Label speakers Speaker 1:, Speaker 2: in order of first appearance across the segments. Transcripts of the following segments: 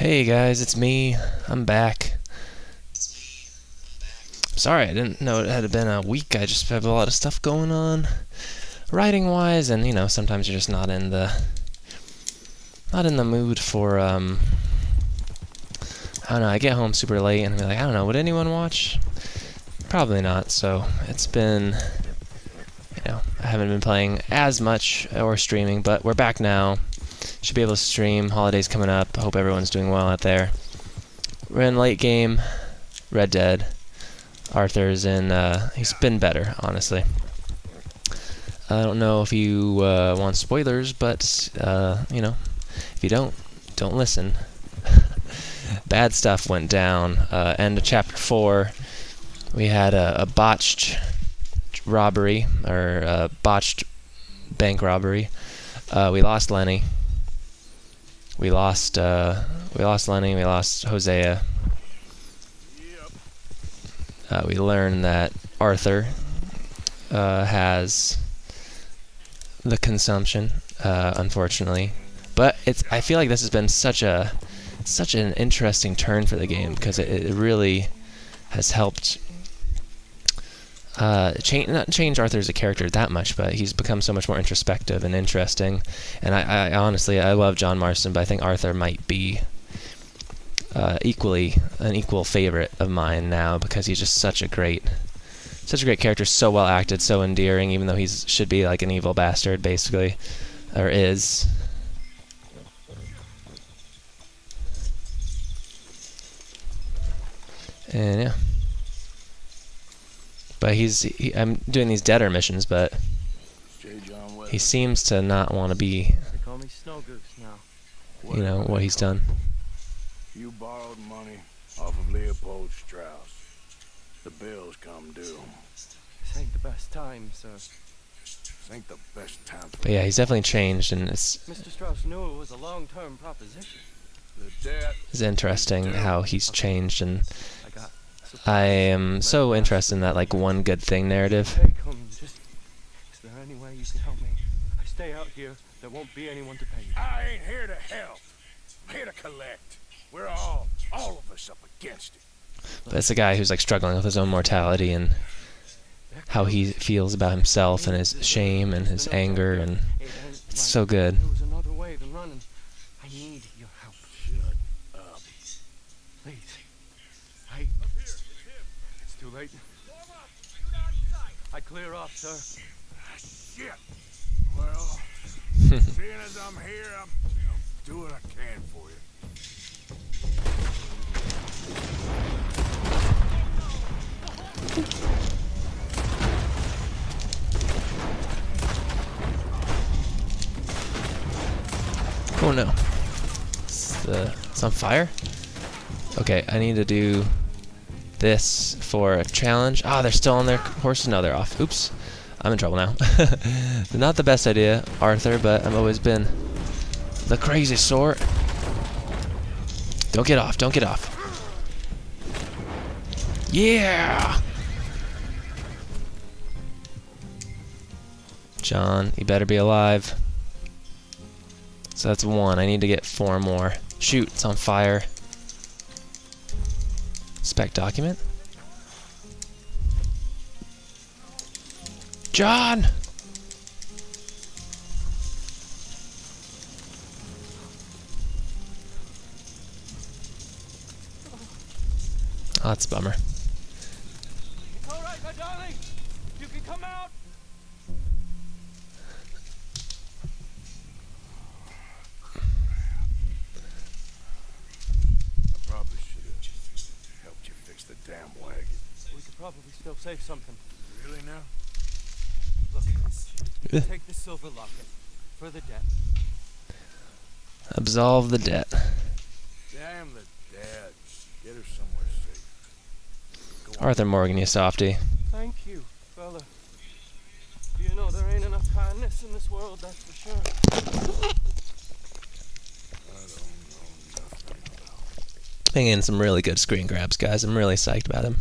Speaker 1: Hey guys, it's me. I'm back. Sorry, I didn't know it had been a week. I just have a lot of stuff going on, writing wise, and sometimes you're just not in the mood for I don't know. I get home super late and I'm like, I don't know, would anyone watch? Probably not. So it's been, I haven't been playing as much or streaming, but we're back now. Should be able to stream. Holidays coming up. I hope everyone's doing well out there. We're in late game. Red Dead. Arthur's in. He's been better, honestly. I don't know if you want spoilers, but if you don't listen. Bad stuff went down. End of chapter 4. We had a botched robbery, or a botched bank robbery. We lost Lenny. We lost Lenny. We lost Hosea. We learned that Arthur has the consumption, unfortunately. But I feel like this has been such an interesting turn for the game, because it really has helped not change Arthur as a character that much, but he's become so much more introspective and interesting. And I honestly, I love John Marston, but I think Arthur might be equally an equal favorite of mine now, because he's just such a great character, so well acted, so endearing, even though he should be like an evil bastard, basically, or is. And yeah. But I'm doing these debtor missions, but he seems to not want to be, what he's done.
Speaker 2: You borrowed money off of Leopold Strauss. The bills come due.
Speaker 3: This ain't the best time, sir.
Speaker 2: This ain't the best time for
Speaker 1: But yeah, he's definitely changed, and
Speaker 3: Mr. Strauss knew it was a long-term proposition.
Speaker 2: the debt.
Speaker 1: it's interesting how he's changed, and I am so interested in that one good thing narrative.
Speaker 3: Hey, come, is there any way you can help me? I stay out here, there won't be anyone to pay you.
Speaker 2: I ain't here to help. I'm here to collect. We're all of us up against it.
Speaker 1: But it's a guy who's struggling with his own mortality and how he feels about himself and his shame and his anger, and it's so good.
Speaker 3: There was another way than running. I need your help.
Speaker 2: Shut up.
Speaker 3: Please. It's too late. I clear off, sir.
Speaker 2: Shit. Well, seeing as I'm here, I'll do what I can for you.
Speaker 1: Oh no. It's on fire? Okay, I need to do this for a challenge. Ah, they're still on their horses. No, they're off. Oops. I'm in trouble now. Not the best idea, Arthur, but I've always been the crazy sort. Don't get off. Don't get off. Yeah! John, you better be alive. So that's 1. I need to get 4 more. Shoot, it's on fire. Spec document? John! Oh, that's a bummer.
Speaker 3: It's all right, my darling. You can come out.
Speaker 2: I probably should have helped you fix the damn wagon.
Speaker 3: We could probably still save something.
Speaker 2: Really now?
Speaker 3: Look, you can take this silver locket for the debt.
Speaker 1: Absolve the debt.
Speaker 2: Damn the dad. Get her somewhere safe. Go on.
Speaker 1: Arthur Morgan, you softy.
Speaker 3: Thank you, fella. You know there ain't enough kindness in this world, that's for sure.
Speaker 2: I don't know nothing about.
Speaker 1: Bringing in some really good screen grabs, guys. I'm really psyched about him.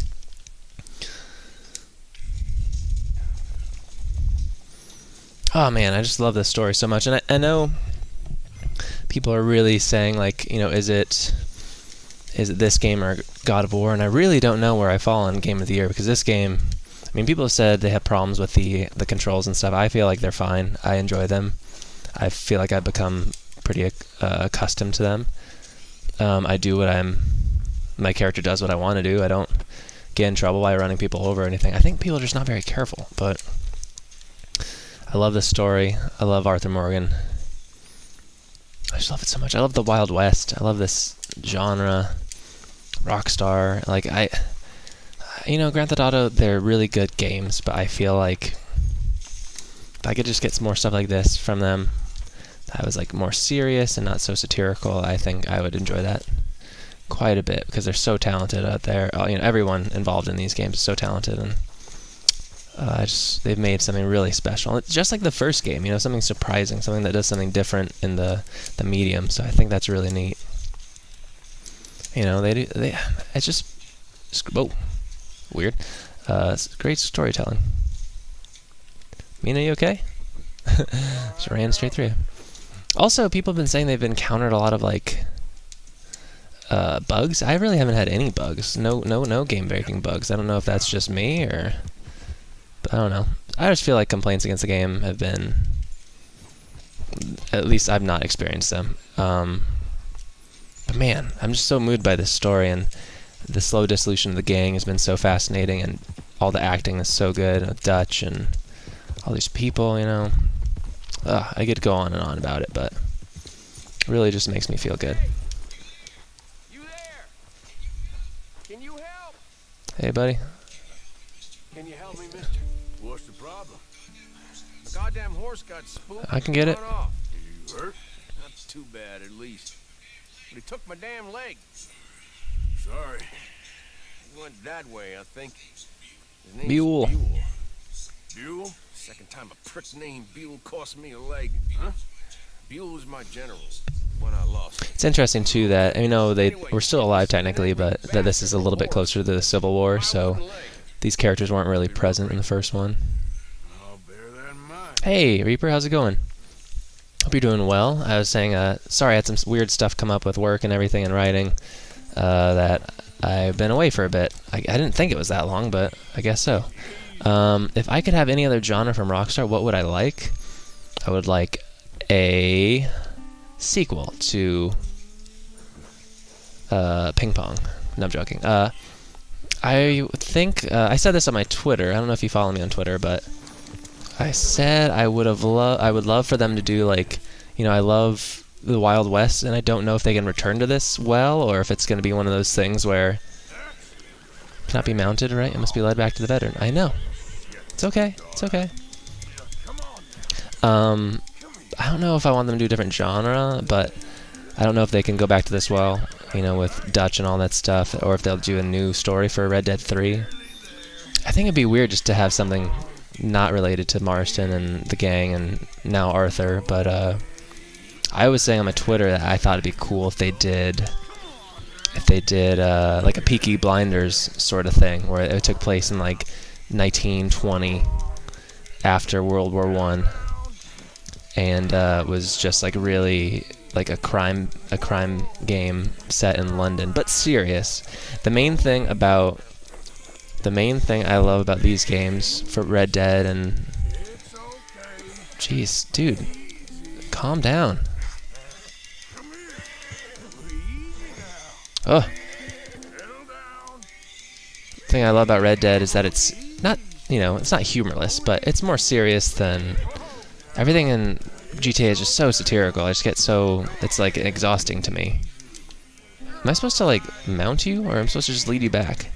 Speaker 1: Oh man, I just love this story so much, and I know people are really saying is it is it this game or God of War? And I really don't know where I fall on Game of the Year, because this game, I mean, people have said they have problems with the controls and stuff. I feel like they're fine. I enjoy them. I feel like I've become pretty accustomed to them. I do my character does what I want to do. I don't get in trouble by running people over or anything. I think people are just not very careful, but I love this story. I love Arthur Morgan. I just love it so much. I love the Wild West. I love this genre. Rockstar. Like, Grand Theft Auto, they're really good games, but I feel like if I could just get some more stuff like this from them, that was like more serious and not so satirical, I think I would enjoy that quite a bit, because they're so talented out there. Everyone involved in these games is so talented, and they've made something really special. It's just like the first game, something surprising, something that does something different in the medium. So I think that's really neat. It's just whoa, weird. It's great storytelling. Mina, you okay? Just ran straight through. Also, people have been saying they've encountered a lot of bugs. I really haven't had any bugs. No game breaking bugs. I don't know if that's just me or. But I don't know. I just feel like complaints against the game have been, at least I've not experienced them. But man, I'm just so moved by this story, and the slow dissolution of the gang has been so fascinating, and all the acting is so good. Dutch and all these people, I could go on and on about it, but it really just makes me feel good.
Speaker 3: You there? Can you help?
Speaker 1: Hey, buddy.
Speaker 3: Can you help me, mister?
Speaker 2: What's the problem?
Speaker 3: The goddamn horse got spooked.
Speaker 1: I can get it.
Speaker 3: Run off.
Speaker 2: You hurt?
Speaker 3: Not too bad, at least. But he took my damn leg.
Speaker 2: Sorry.
Speaker 3: He went that way, I think. His name's
Speaker 1: Buell.
Speaker 2: Buell?
Speaker 3: Second time a prick named Buell cost me a leg.
Speaker 2: Huh?
Speaker 3: Buell was my general when I lost.
Speaker 1: It's interesting too that they were still alive technically, but that this is a little bit closer to the Civil War, so these characters weren't really present in the first one.
Speaker 2: I'll bear that in mind.
Speaker 1: Hey, Reaper, how's it going? Hope you're doing well. I was saying, sorry, I had some weird stuff come up with work and everything and writing, that I've been away for a bit. I didn't think it was that long, but I guess so. If I could have any other genre from Rockstar, what would I like? I would like a sequel to Ping Pong. No, I'm joking. I think I said this on my Twitter. I don't know if you follow me on Twitter, but I said I would love for them to do I love the Wild West, and I don't know if they can return to this well, or if it's going to be one of those things where it cannot be mounted, right? It must be led back to the veteran. I know. It's okay. It's okay. I don't know if I want them to do a different genre, but I don't know if they can go back to this well, with Dutch and all that stuff, or if they'll do a new story for Red Dead 3. I think it'd be weird just to have something not related to Marston and the gang and now Arthur, but I was saying on my Twitter that I thought it'd be cool if they did like a Peaky Blinders sort of thing, where it took place in 1920 after World War I, and was just really a crime game set in London, but serious. The main thing I love about these games for Red Dead and jeez, dude, calm down. Oh. The thing I love about Red Dead is that it's not, it's not humorless, but it's more serious than everything in GTA is just so satirical. I just get it's exhausting to me. Am I supposed to mount you, or am I supposed to just lead you back?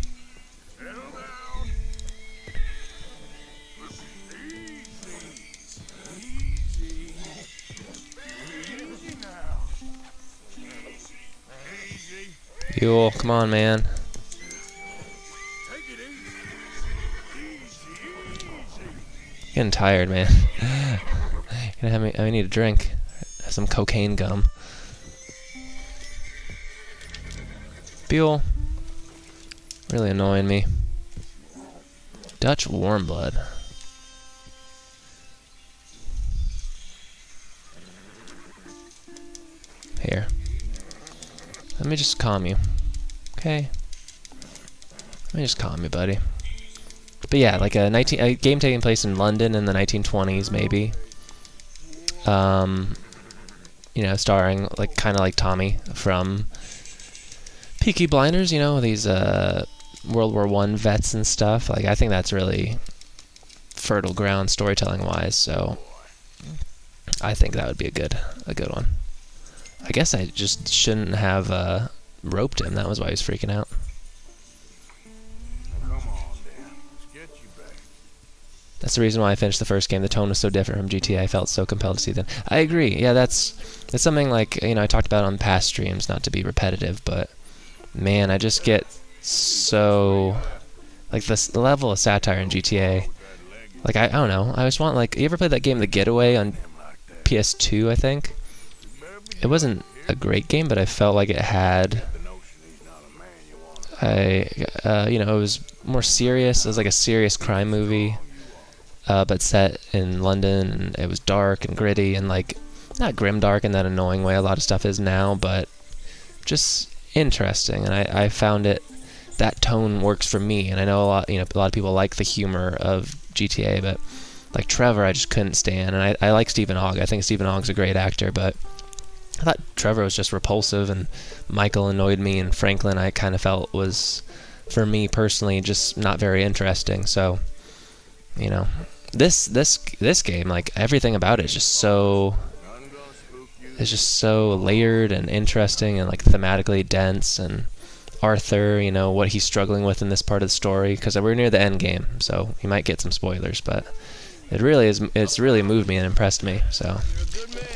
Speaker 1: Buell, come on, man. Getting tired, man. I need a drink. Some cocaine gum. Buell. Really annoying me. Dutch warm blood. Here. Let me just calm you. okay? Let me just calm you, buddy. But yeah, like a game taking place in London in the 1920s, maybe. You know, starring like kind of like Tommy from Peaky Blinders. You know, these World War I vets and stuff. Like, I think that's really fertile ground storytelling wise. So I think that would be a good one. I guess I just shouldn't have roped him. That was why he was freaking out.
Speaker 2: Come on, Dan. Let's get you back.
Speaker 1: That's the reason why I finished the first game. The tone was so different from GTA. I felt so compelled to see them. I agree. Yeah, that's something like, you know, I talked about on past streams, not to be repetitive, but man, I just get so, like, the level of satire in GTA. Like, I don't know. I just want, like, you ever played that game The Getaway on PS2, I think? It wasn't a great game, but I felt like it had, you know, it was more serious. It was like a serious crime movie, but set in London, and it was dark and gritty and, like, not grimdark in that annoying way a lot of stuff is now, but just interesting. And I found that tone works for me. And I know a lot of people like the humor of GTA, but like Trevor, I just couldn't stand. And I like Stephen Ogg. I think Stephen Ogg's a great actor, but I thought Trevor was just repulsive, and Michael annoyed me, and Franklin I kind of felt was, for me personally, just not very interesting. So, you know, this game, like, everything about it is just so, it's just so layered and interesting and, like, thematically dense. And Arthur, you know, what he's struggling with in this part of the story, because we're near the end game, so you might get some spoilers, but it really is, it's really moved me and impressed me. So
Speaker 3: You're a good man,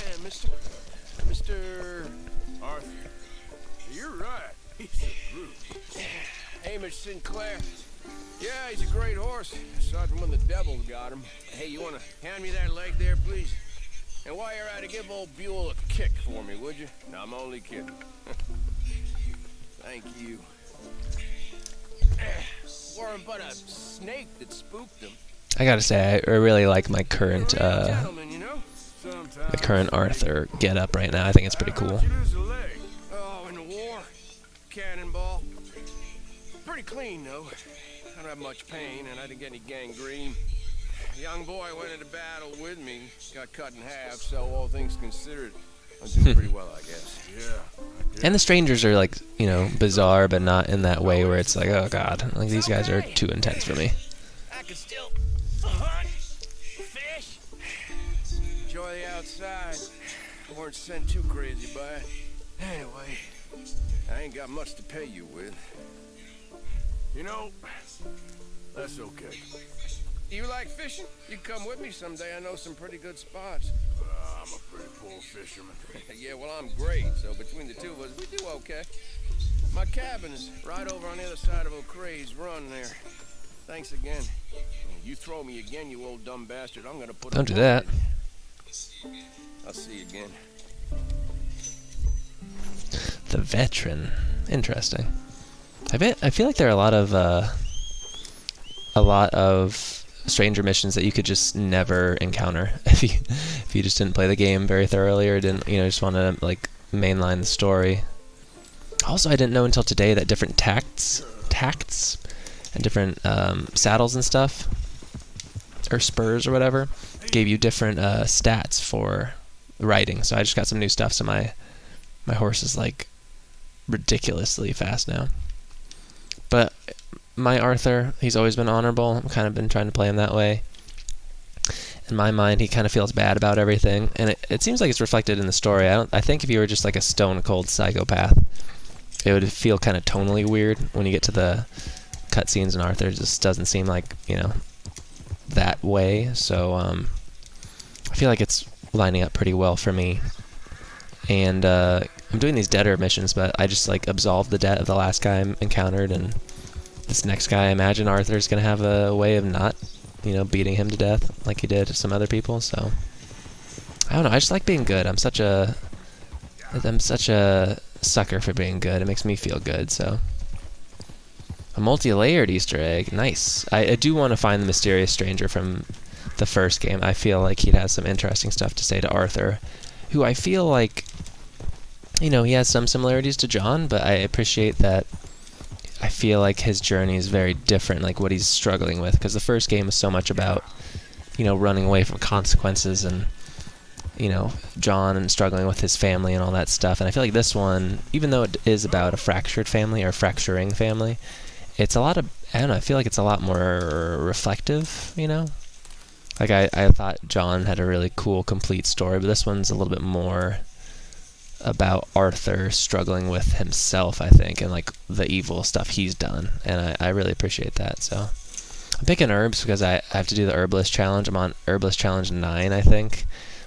Speaker 3: Mr.
Speaker 2: Arthur, you're right. He's a brute.
Speaker 3: Hamish Sinclair. Yeah, he's a great horse, aside from when the devil got him. Hey, you want to hand me that leg there, please? And while you're at it, give old Buell a kick for me, would you? No, I'm only kidding. Thank you. Weren't but a snake that spooked him.
Speaker 1: I gotta say, I really like my current
Speaker 3: You're a real gentleman, you know?
Speaker 2: Sometimes
Speaker 1: the current Arthur get up right now. I think it's pretty cool.
Speaker 2: how'd you lose a leg?
Speaker 3: Oh, in the war, cannonball. Pretty clean though. I don't have much pain, and I didn't get any gangrene. A young boy went into battle with me, got cut in half. So all things considered, I'm doing pretty well, I guess.
Speaker 2: Yeah.
Speaker 1: And the strangers are, like, you know, bizarre, but not in that way where it's like, oh god, like, these guys are too intense for me.
Speaker 3: I can still hunt, fish, enjoy the outside. I weren't sent too crazy by it. Anyway, I ain't got much to pay you with.
Speaker 2: You know, that's okay.
Speaker 3: You like fishing? You can come with me someday. I know some pretty good spots.
Speaker 2: I'm a pretty poor fisherman.
Speaker 3: Yeah, well, I'm great, so between the two of us, we do okay. My cabin is right over on the other side of O'Creagh's Run there. Thanks again. You throw me again, you old dumb bastard, I'm gonna put...
Speaker 1: Don't do that.
Speaker 3: I'll see you again.
Speaker 1: The Veteran. Interesting. I feel like there are a lot of stranger missions that you could just never encounter if you just didn't play the game very thoroughly, or didn't, you know, just want to, like, mainline the story. Also, I didn't know until today that different tacts and different saddles and stuff, or spurs or whatever, gave you different stats for riding. So I just got some new stuff, so my horse is, like, ridiculously fast now. But my Arthur, he's always been honorable. I've kind of been trying to play him that way. In my mind, he kind of feels bad about everything, and it seems like it's reflected in the story. I think if you were just like a stone cold psychopath, it would feel kind of tonally weird when you get to the cutscenes, and Arthur just doesn't seem like, you know, that way. So I feel like it's lining up pretty well for me. And I'm doing these debtor missions, but I just, like, absolved the debt of the last guy I encountered, and this next guy, I imagine Arthur's gonna have a way of not, you know, beating him to death like he did to some other people. So I don't know. I just like being good. I'm such a sucker for being good. It makes me feel good. So a multi-layered Easter egg, nice. I do want to find the mysterious stranger from the first game. I feel like he'd have some interesting stuff to say to Arthur, who I feel like, you know, he has some similarities to John, but I appreciate that feel like his journey is very different, like what he's struggling with. Because the first game was so much about, running away from consequences and, John and struggling with his family and all that stuff. And I feel like this one, even though it is about a fractured family or fracturing family, it's a lot of, I don't know, I feel like it's a lot more reflective, Like, I thought John had a really cool, complete story, but this one's a little bit more about Arthur struggling with himself, I think, and, like, the evil stuff he's done. And I really appreciate that, so. I'm picking herbs because I have to do the herbalist challenge. I'm on herbalist challenge 9, I think.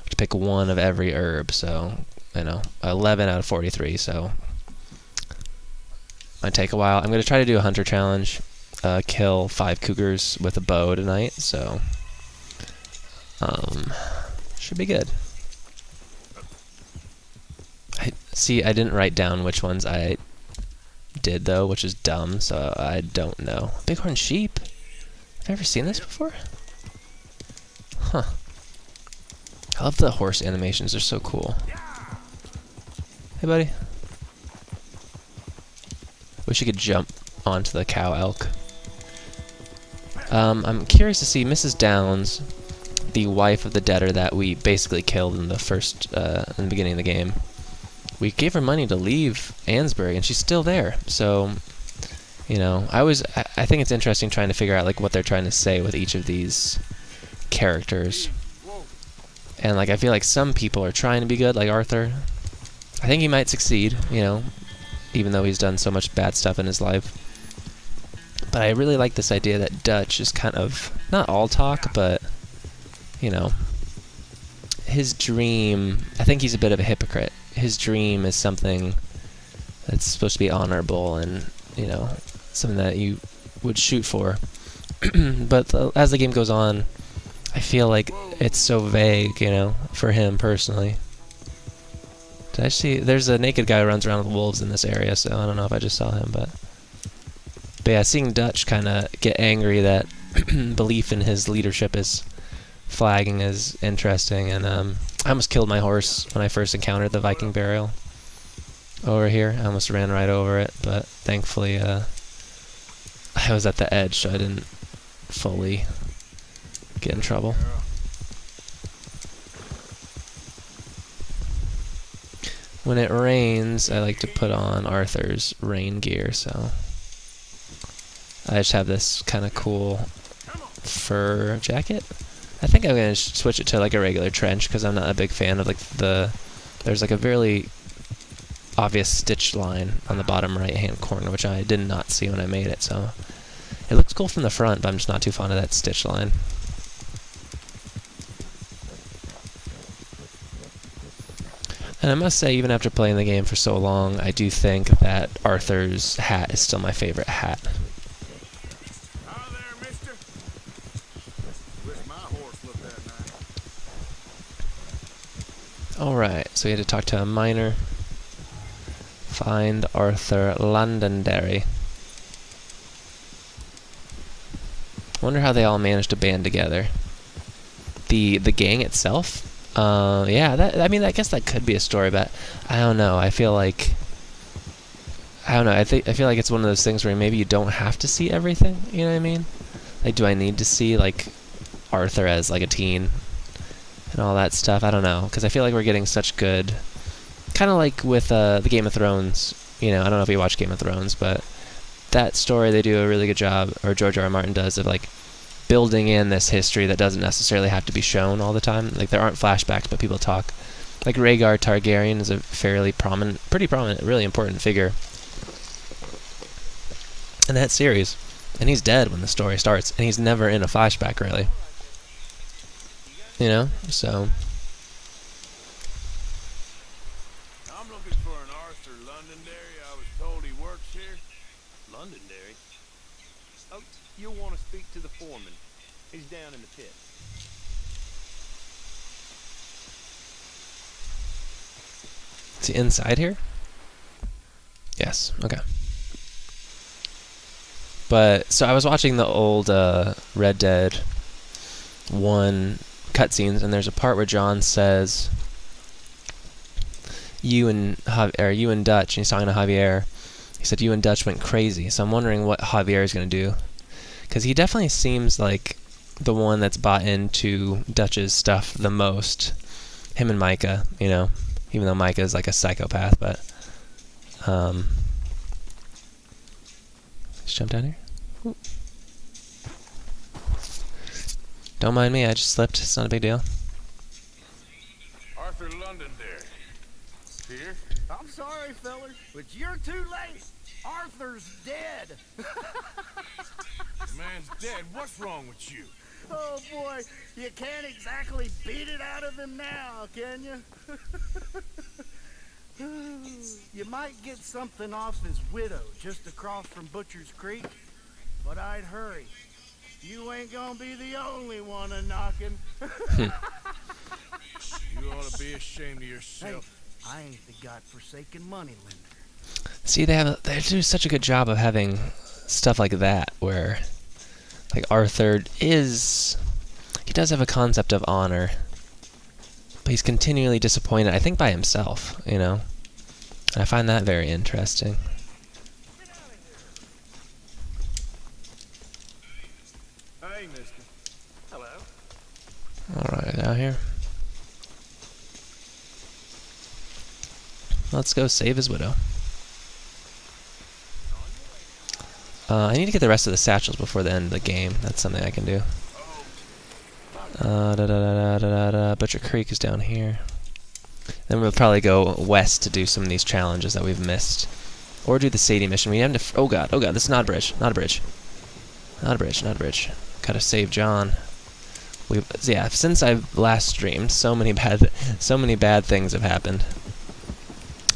Speaker 1: To pick one of every herb, so, 11 out of 43, so. Might take a while. I'm going to try to do a hunter challenge, kill 5 cougars with a bow tonight, so. Should be good. I didn't write down which ones I did, though, which is dumb, so I don't know. Bighorn sheep? Have I ever seen this before? Huh. I love the horse animations. They're so cool. Hey, buddy. Wish you could jump onto the cow elk. I'm curious to see Mrs. Downs, the wife of the debtor that we basically killed in the in the beginning of the game. We gave her money to leave Ansbury, and she's still there. So, I think it's interesting trying to figure out, like, what they're trying to say with each of these characters. And, like, I feel like some people are trying to be good, like Arthur. I think he might succeed, even though he's done so much bad stuff in his life. But I really like this idea that Dutch is kind of, not all talk, but, his dream, I think he's a bit of a hypocrite. His dream is something that's supposed to be honorable and, something that you would shoot for. But as the game goes on, I feel like it's so vague, for him personally. Did I see? There's a naked guy who runs around with wolves in this area, so I don't know if I just saw him, but yeah, seeing Dutch kind of get angry that belief in his leadership is flagging is interesting, and I almost killed my horse when I first encountered the Viking burial over here. I almost ran right over it, but thankfully I was at the edge, so I didn't fully get in trouble. When it rains, I like to put on Arthur's rain gear, so I just have this kind of cool fur jacket. I think I'm going to switch it to like a regular trench because I'm not a big fan of like there's like a very obvious stitch line on the bottom right hand corner, which I did not see when I made it, so it looks cool from the front, but I'm just not too fond of that stitch line. And I must say, even after playing the game for so long, I do think that Arthur's hat is still my favorite hat.
Speaker 2: Hi there, mister. Wish my horse looked that nice.
Speaker 1: Alright, so we had to talk to a miner. Find Arthur Londonderry. Wonder how they all managed to band together. The gang itself? Yeah, I guess that could be a story, but I don't know. I feel like I feel like it's one of those things where maybe you don't have to see everything. You know what I mean? Like, do I need to see like Arthur as like a teen and all that stuff? I don't know, because I feel like we're getting such good, kind of like with the Game of Thrones. I don't know if you watch Game of Thrones, but that story they do a really good job, or George R. R. Martin does, of like building in this history that doesn't necessarily have to be shown all the time. Like, there aren't flashbacks, but people talk. Like, Rhaegar Targaryen is a fairly pretty prominent, really important figure in that series. And he's dead when the story starts, and he's never in a flashback, really. So...
Speaker 2: I'm looking for an Arthur Londonderry. I was told he works here.
Speaker 3: Londonderry? Oh, you'll want to speak to the foreman. He's down in the pit.
Speaker 1: Is he inside here? Yes, okay. But, so I was watching the old Red Dead 1 cutscenes, and there's a part where John says, you and Dutch, and he's talking to Javier, He said you and Dutch went crazy, so I'm wondering what Javier is going to do. Because he definitely seems like the one that's bought into Dutch's stuff the most. Him and Micah, you know, even though Micah is like a psychopath, but let's jump down here. Ooh. Don't mind me, I just slipped. It's not a big deal.
Speaker 2: Arthur Londonderry. Here?
Speaker 4: I'm sorry, fellas, but you're too late. Arthur's dead.
Speaker 2: The man's dead. What's wrong with you?
Speaker 4: Oh boy, you can't exactly beat it out of him now, can you? You might get something off his widow just across from Butcher's Creek, but I'd hurry. You ain't gonna be the only one a-knocking.
Speaker 2: You ought to be ashamed of yourself.
Speaker 4: Hey, I ain't the godforsaken moneylender.
Speaker 1: See, they do such a good job of having stuff like that, where, like, Arthur he does have a concept of honor, but he's continually disappointed, I think, by himself, you know? And I find that very interesting.
Speaker 3: Hey, mister. Hello.
Speaker 1: Alright, out here. Let's go save his widow. I need to get the rest of the satchels before the end of the game. That's something I can do. Butcher Creek is down here. Then we'll probably go west to do some of these challenges that we've missed. Or do the Sadie mission. We have to... oh god, this is not a bridge. Not a bridge. Not a bridge, not a bridge. Gotta save John. Yeah, since I've last streamed, so many bad things have happened.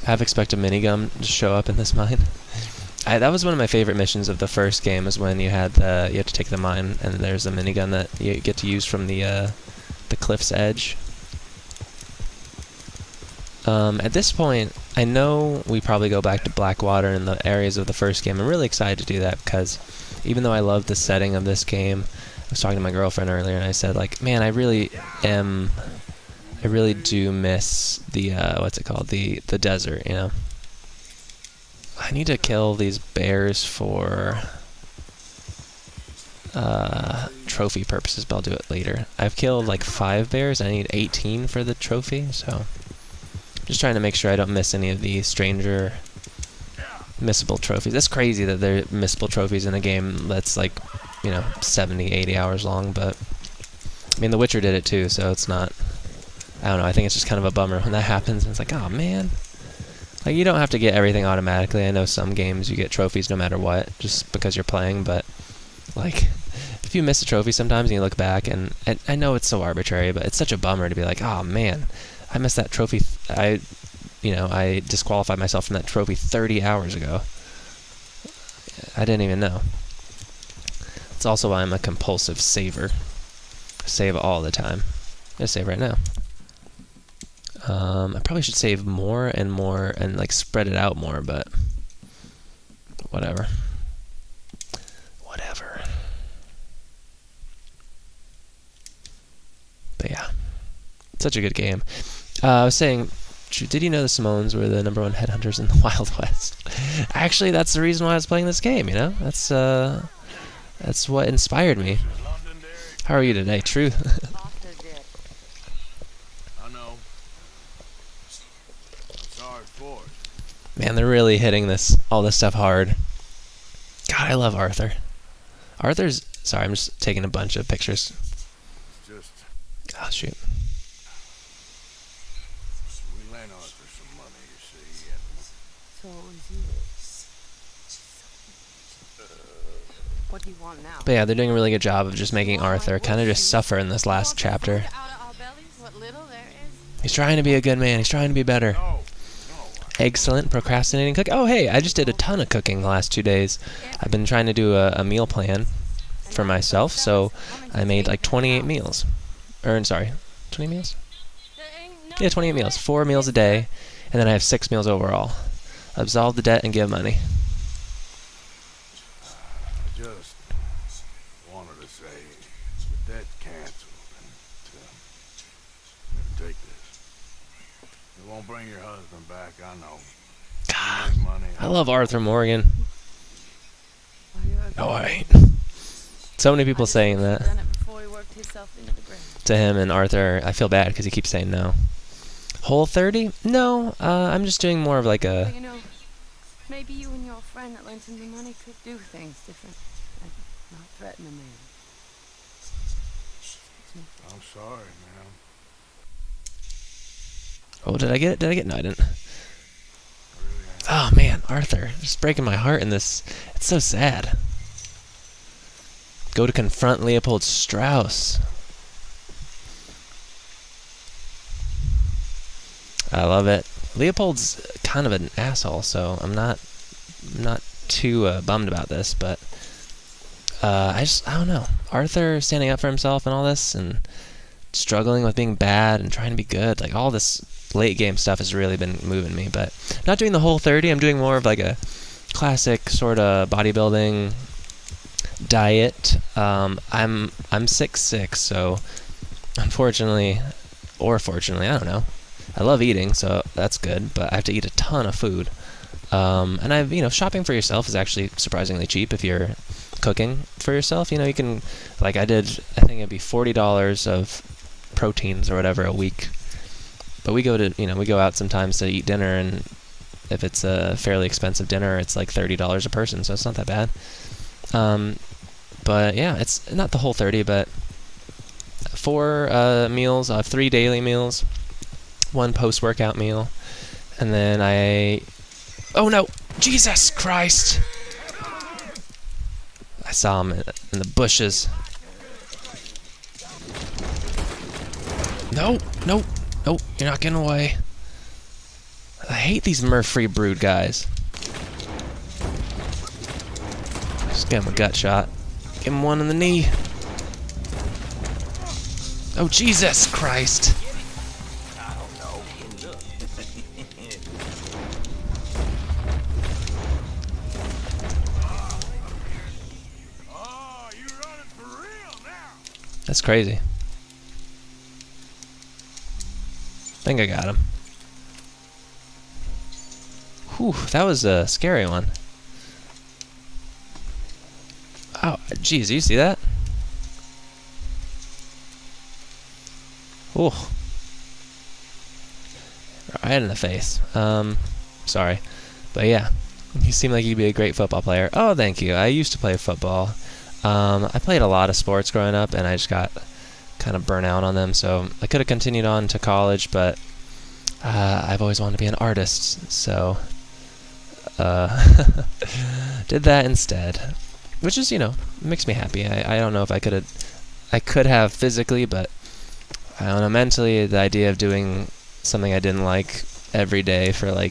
Speaker 1: I have expected a minigun to show up in this mine. That was one of my favorite missions of the first game, is when you had to take the mine, and there's a minigun that you get to use from the cliff's edge. At this point, I know we probably go back to Blackwater and the areas of the first game. I'm really excited to do that, because even though I love the setting of this game, I was talking to my girlfriend earlier, and I said, like, man, I really do miss the, what's it called, the desert, you know? I need to kill these bears for trophy purposes, but I'll do it later. I've killed like 5 bears. I need 18 for the trophy, so I'm just trying to make sure I don't miss any of the stranger missable trophies. That's crazy that there are missable trophies in a game that's like, you know, 70, 80 hours long, but I mean, The Witcher did it too, so it's not, I don't know, I think it's just kind of a bummer when that happens, and it's like, oh man. Like, you don't have to get everything automatically. I know some games you get trophies no matter what, just because you're playing, but, like, if you miss a trophy sometimes and you look back, and I know it's so arbitrary, but it's such a bummer to be like, oh man, I missed that trophy, I disqualified myself from that trophy 30 hours ago. I didn't even know. It's also why I'm a compulsive saver. I save all the time. I'm gonna save right now. I probably should save more and like spread it out more, but whatever. Whatever. But yeah, such a good game. I was saying, did you know the Simones were the #1 headhunters in the Wild West? Actually, that's the reason why I was playing this game, you know? That's what inspired me. How are you today? True.
Speaker 2: I know. Sorry for it.
Speaker 1: Man, they're really hitting all this stuff hard. God, I love Arthur. Sorry, I'm just taking a bunch of pictures.
Speaker 2: Just
Speaker 1: Oh, shoot.
Speaker 2: we lent Arthur some money, you see, and
Speaker 5: So it was you. What do you want now?
Speaker 1: But yeah, they're doing a really good job of just making Arthur kind of just suffer in this last chapter. He's trying to be a good man. He's trying to be better.
Speaker 2: no.
Speaker 1: Excellent. Procrastinating cook. Oh, hey, I just did a ton of cooking the last 2 days. I've been trying to do a meal plan for myself, so I made like 28 meals. Sorry, 20 meals? Yeah, 28 meals. 4 meals a day, and then I have 6 meals overall. Absolve the debt and give money.
Speaker 2: I just wanted to say, the debt's canceled, and take this. It won't bring your husband back, I know.
Speaker 1: God,
Speaker 2: make money.
Speaker 1: I love Arthur Morgan.
Speaker 5: Are you okay?
Speaker 1: No, I ain't. So many people saying that
Speaker 5: Done it before he worked himself into the ground.
Speaker 1: to him, and Arthur, I feel bad because he keeps saying no. Whole 30? No, I'm just doing more of like
Speaker 5: But
Speaker 1: a...
Speaker 5: you know, maybe you and your friend that lent him the money could do things different. Like not threaten a man.
Speaker 2: I'm sorry, man.
Speaker 1: Oh, did I get it? Did I get it? No, I didn't.
Speaker 2: Really,
Speaker 1: Oh, man, Arthur. Just breaking my heart in this. It's so sad. Go to confront Leopold Strauss. I love it. Leopold's kind of an asshole, so I'm not too bummed about this, but I don't know. Arthur standing up for himself and all this, and struggling with being bad and trying to be good, like all this late game stuff has really been moving me, but not doing the whole 30. I'm doing more of like a classic sort of bodybuilding diet. I'm 6'6", so unfortunately, or fortunately, I don't know. I love eating, so that's good, but I have to eat a ton of food. And shopping for yourself is actually surprisingly cheap if you're cooking for yourself. You know, you can, like I did, I think it'd be $40 of proteins or whatever a week. But we go out sometimes to eat dinner, and if it's a fairly expensive dinner, it's like $30 a person, so it's not that bad. But yeah, it's not the whole 30, but 4 meals. I have 3 daily meals, 1 post-workout meal, and then oh no! Jesus Christ! I saw him in the bushes. No, no, no, you're not getting away. I hate these Murphy brood guys. Just give him a gut shot. Give him one in the knee. Oh, Jesus Christ!
Speaker 2: Oh, you're running for real now.
Speaker 1: That's crazy. I think I got him. Whew, that was a scary one. Oh, jeez, you see that? Ooh. Right in the face. Sorry. But yeah, you seem like you'd be a great football player. Oh, thank you. I used to play football. I played a lot of sports growing up, and I just got kind of burnt out on them, so I could have continued on to college, but I've always wanted to be an artist, so did that instead, which is, makes me happy. I don't know if I could have physically, but I don't know, mentally, the idea of doing something I didn't like every day for or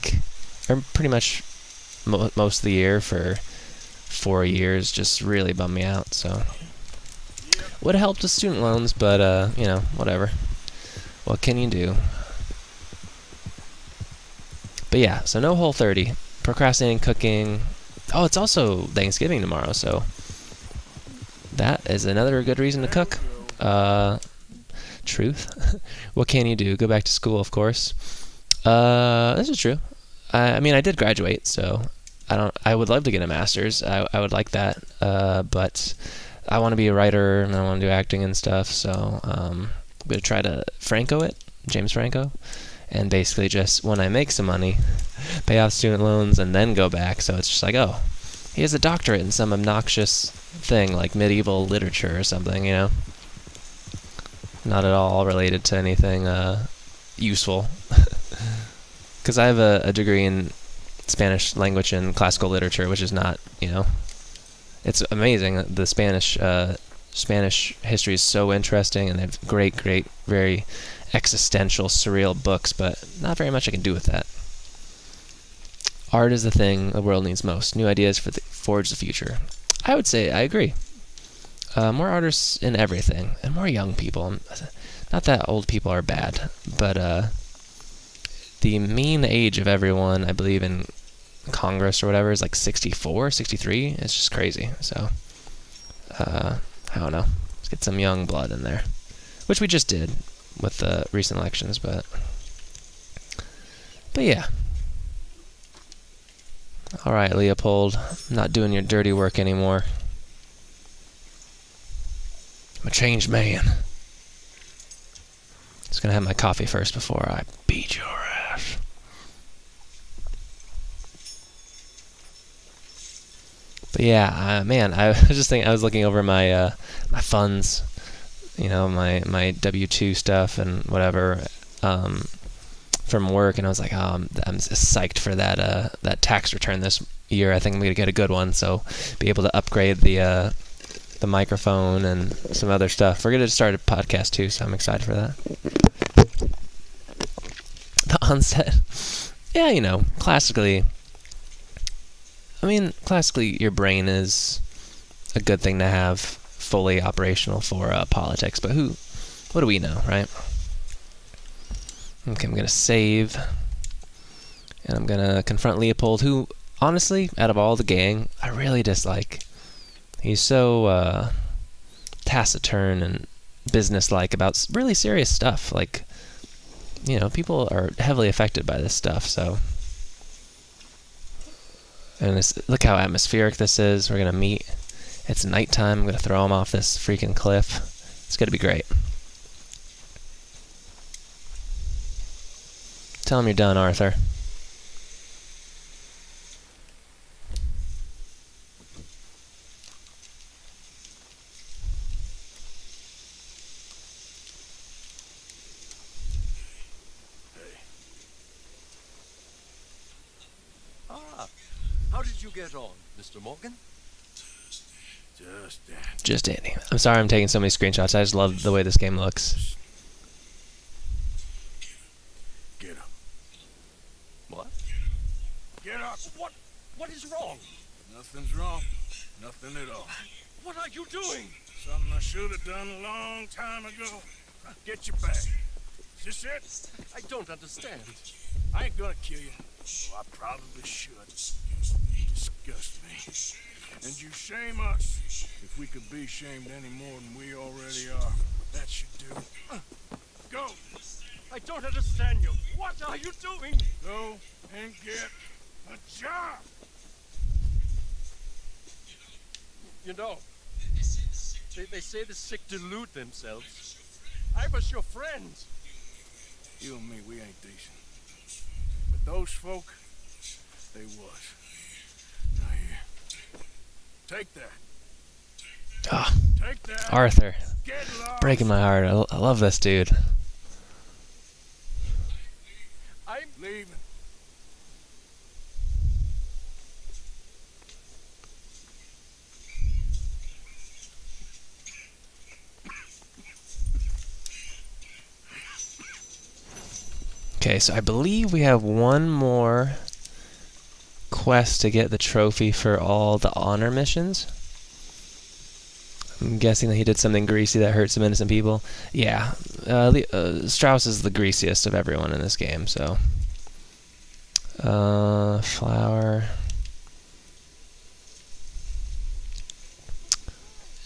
Speaker 1: pretty much most of the year for 4 years just really bummed me out, so would have helped with student loans, but whatever. What can you do? But yeah, so no whole 30. Procrastinating cooking. Oh, it's also Thanksgiving tomorrow, so that is another good reason to cook. Truth. What can you do? Go back to school, of course. This is true. I mean, I did graduate, so I would love to get a master's. I would like that, but I want to be a writer and I want to do acting and stuff. So I'm gonna try to Franco it, James Franco, and basically just when I make some money, pay off student loans and then go back. So it's just like, oh, he has a doctorate in some obnoxious thing like medieval literature or something, Not at all related to anything useful. Because I have a degree in Spanish language and classical literature, which is not, it's amazing. The Spanish history is so interesting, and they have great, very existential, surreal books, but not very much I can do with that. Art is the thing the world needs most. New ideas forge the future. I would say I agree. More artists in everything, and more young people. Not that old people are bad, but the mean age of everyone, I believe, in Congress or whatever is like 64, 63. It's just crazy. So, I don't know. Let's get some young blood in there, which we just did with the recent elections. But yeah. Alright, Leopold. I'm not doing your dirty work anymore. I'm a changed man. Just gonna have my coffee first before I beat your ass. But yeah, man, I was just thinking, I was looking over my my funds, you know, my W-2 stuff and whatever, from work, and I was like, oh, I'm psyched for that tax return this year. I think I'm gonna get a good one, so be able to upgrade the microphone and some other stuff. We're gonna start a podcast too, so I'm excited for that. The onset, yeah, you know, classically, your brain is a good thing to have fully operational for politics, but what do we know, right? Okay, I'm gonna save, and I'm gonna confront Leopold, who, honestly, out of all the gang, I really dislike. He's so taciturn and businesslike about really serious stuff. Like, you know, people are heavily affected by this stuff, so. And look how atmospheric this is. We're gonna meet. It's nighttime. I'm gonna throw him off this freaking cliff. It's gonna be great. Tell him you're done, Arthur.
Speaker 6: How did you get on, Mr. Morgan?
Speaker 1: Just Andy. I'm sorry I'm taking so many screenshots. I just love the way this game looks.
Speaker 2: Get up.
Speaker 6: What?
Speaker 2: Get up.
Speaker 6: What is wrong?
Speaker 2: Nothing's wrong. Nothing at all.
Speaker 6: What are you doing?
Speaker 2: Something I should have done a long time ago. Get your bag. Is this it?
Speaker 6: I don't understand.
Speaker 2: I ain't gonna kill you. Well, I probably should. You disgust me. And you shame us. If we could be shamed any more than we already are, that should do. Go!
Speaker 6: I don't understand you. What are you doing?
Speaker 2: Go and get a job!
Speaker 6: You know, they say the sick delude themselves. I was your friend.
Speaker 2: You and me, we ain't decent. But those folk, they was. Now here. Take that.
Speaker 1: Ah,
Speaker 2: Take that.
Speaker 1: Arthur.
Speaker 2: Get lost.
Speaker 1: Breaking my heart. I love this dude.
Speaker 2: I'm leaving.
Speaker 1: Okay, so I believe we have one more quest to get the trophy for all the honor missions. I'm guessing that he did something greasy that hurt some innocent people. Yeah, Strauss is the greasiest of everyone in this game, so. Flower.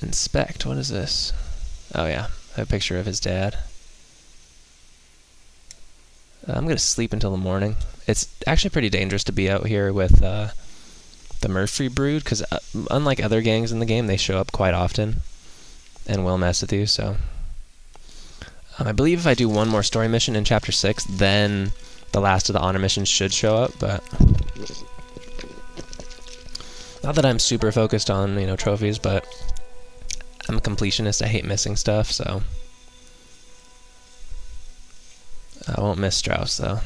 Speaker 1: Inspect, what is this? Oh yeah, I have a picture of his dad. I'm going to sleep until the morning. It's actually pretty dangerous to be out here with the Murphy brood, because unlike other gangs in the game, they show up quite often and will mess with you, so. I believe if I do one more story mission in Chapter 6, then the last of the honor missions should show up, but. Not that I'm super focused on, you know, trophies, but I'm a completionist. I hate missing stuff, so. I won't miss Strauss, though.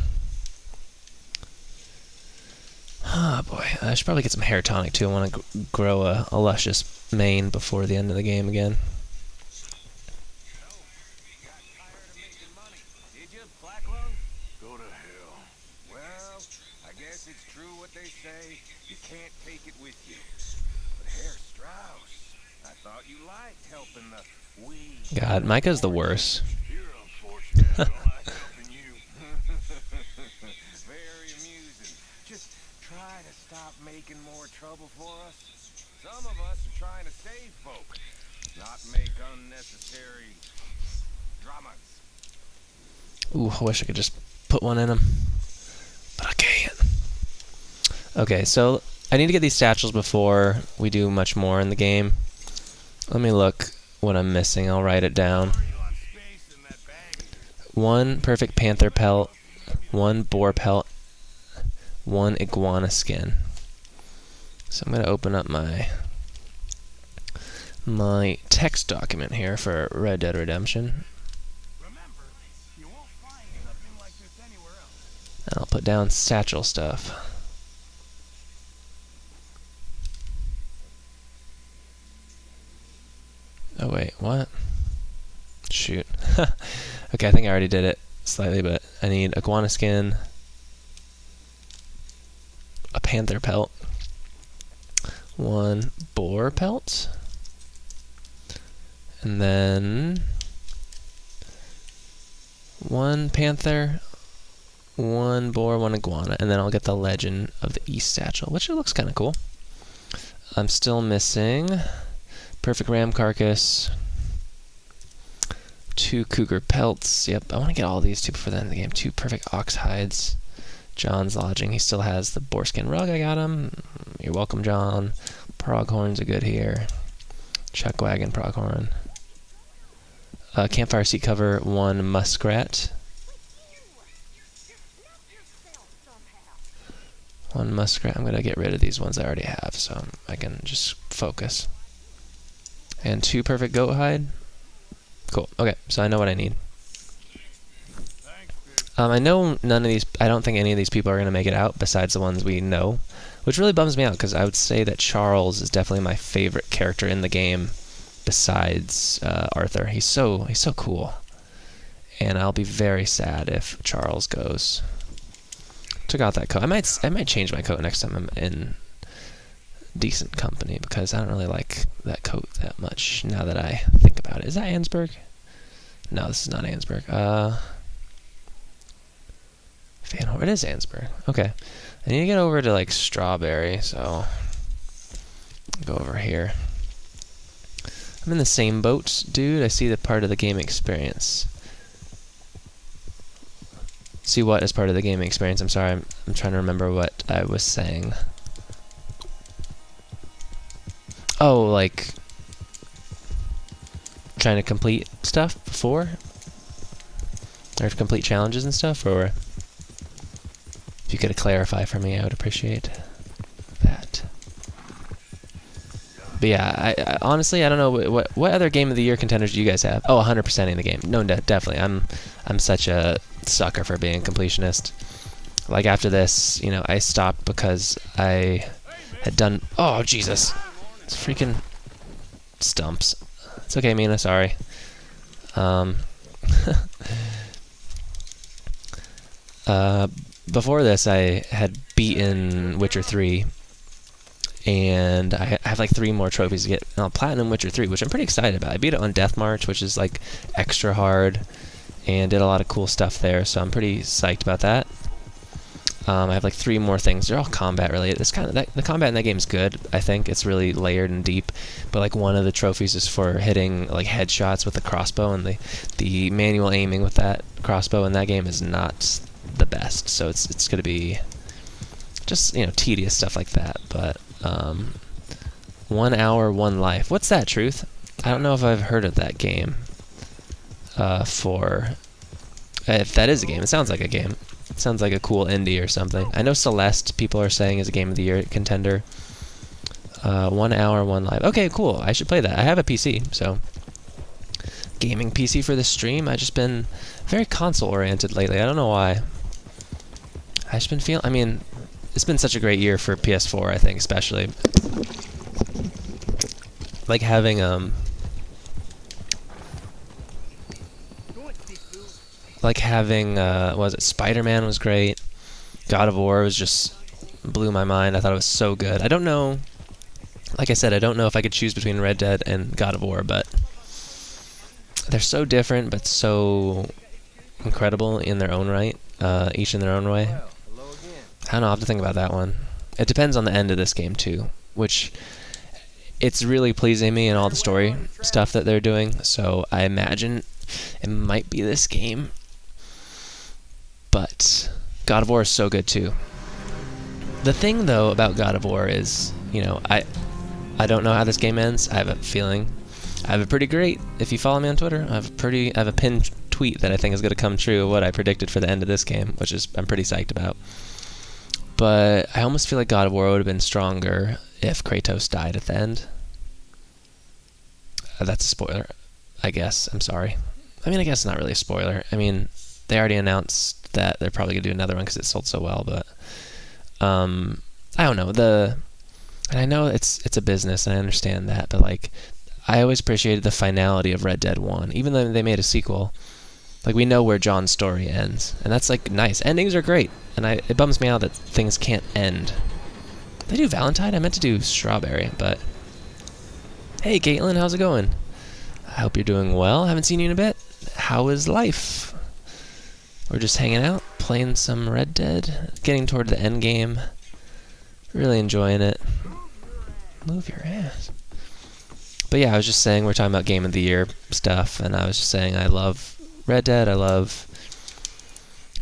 Speaker 1: Oh, boy. I should probably get some hair tonic, too. I want to grow a luscious mane before the end of the game again.
Speaker 2: Go to hell.
Speaker 7: Well, I guess it's true what they say. You can't take it with you. But Herr Strauss, I thought you liked helping the weed.
Speaker 1: God, Micah's the worst.
Speaker 2: You're unfortunate. I don't like helping you.
Speaker 7: Very amusing. Just try to stop making more trouble for us. Some of us are trying to save folk, not make unnecessary dramas.
Speaker 1: Ooh, I wish I could just put one in him. But I can't. Okay, so I need to get these satchels before we do much more in the game. Let me look what I'm missing. I'll write it down. 1 perfect panther pelt, 1 boar pelt, 1 iguana skin. So I'm going to open up my text document here for Red Dead Redemption. And I'll put down satchel stuff. Oh wait, what? Shoot. Okay, I think I already did it slightly, but I need iguana skin, a panther pelt, 1 boar pelt, and then 1 panther, 1 boar, 1 iguana, and then I'll get the Legend of the East satchel, which it looks kind of cool. I'm still missing perfect ram carcass, 2 cougar pelts. Yep, I want to get all these 2 before the end of the game. 2 perfect ox hides. John's lodging. He still has the boarskin rug. I got him. You're welcome, John. Proghorns are good here. Chuck wagon, pronghorn. Campfire seat cover, 1 muskrat. 1 muskrat. I'm going to get rid of these ones I already have so I can just focus. And 2 perfect goat hide. Cool. Okay, so I know what I need. I know none of these, I don't think any of these people are going to make it out besides the ones we know, which really bums me out because I would say that Charles is definitely my favorite character in the game besides Arthur. He's so cool. And I'll be very sad if Charles goes. Took out that coat. I might change my coat next time I'm in decent company because I don't really like that coat that much now that I think about it. Is that Ansberg? No, this is not Ansberg. It is Ansberg. Okay. I need to get over to like Strawberry, so go over here. I'm in the same boat, dude. I see the part of the game experience. See what is part of the game experience? I'm sorry, I'm trying to remember what I was saying. Oh, like trying to complete stuff before? Or to complete challenges and stuff? Or if you could clarify for me, I would appreciate that. But yeah, I honestly, I don't know what other Game of the Year contenders do you guys have? Oh, 100% in the game. No, definitely. I'm such a sucker for being a completionist. Like after this, I stopped because I had done. Oh Jesus, it's freaking stumps. It's okay, Mina. Sorry. Before this, I had beaten Witcher 3. And I have like 3 more trophies to get. Platinum Witcher 3, which I'm pretty excited about. I beat it on Death March, which is like extra hard, and did a lot of cool stuff there, so I'm pretty psyched about that. I have like 3 more things. They're all combat related. It's kind of the combat in that game is good. I think it's really layered and deep. But like one of the trophies is for hitting like headshots with the crossbow, and the manual aiming with that crossbow in that game is not the best. So it's going to be just tedious stuff like that. But 1 hour, 1 life. What's that, Truth? I don't know if I've heard of that game. If that is a game, it sounds like a game. It sounds like a cool indie or something. I know Celeste, people are saying, is a Game of the Year contender. 1 hour, 1 life. Okay, cool. I should play that. I have a PC, so gaming PC for the stream. I've just been very console-oriented lately. I don't know why. I've just been feeling. I mean, it's been such a great year for PS4. I think, especially like having was it Spider-Man was great. God of War was just blew my mind. I thought it was so good. I don't know, like I said, I don't know if I could choose between Red Dead and God of War, but they're so different but so incredible in their own right, each in their own way. I don't know, I'll have to think about that one. It depends on the end of this game too, which it's really pleasing me and all the story stuff that they're doing, so I imagine it might be this game. But God of War is so good too. The thing though about God of War is, I don't know how this game ends. I have a feeling. I have a pretty great. If you follow me on Twitter, I have a pinned tweet that I think is going to come true of what I predicted for the end of this game, which is I'm pretty psyched about. But I almost feel like God of War would have been stronger if Kratos died at the end. That's a spoiler, I guess. I'm sorry. I mean, I guess it's not really a spoiler. I mean, they already announced that they're probably going to do another one because it sold so well, but I don't know. And I know it's a business, and I understand that, but like, I always appreciated the finality of Red Dead 1. Even though they made a sequel, like, we know where John's story ends, and that's like nice. Endings are great, and it bums me out that things can't end. Did I do Valentine? I meant to do Strawberry, but hey, Caitlin, how's it going? I hope you're doing well. Haven't seen you in a bit. How is life? We're just hanging out, playing some Red Dead, getting toward the end game. Really enjoying it. Move your ass. But yeah, I was just saying we're talking about Game of the Year stuff, and I was just saying I love Red Dead. I love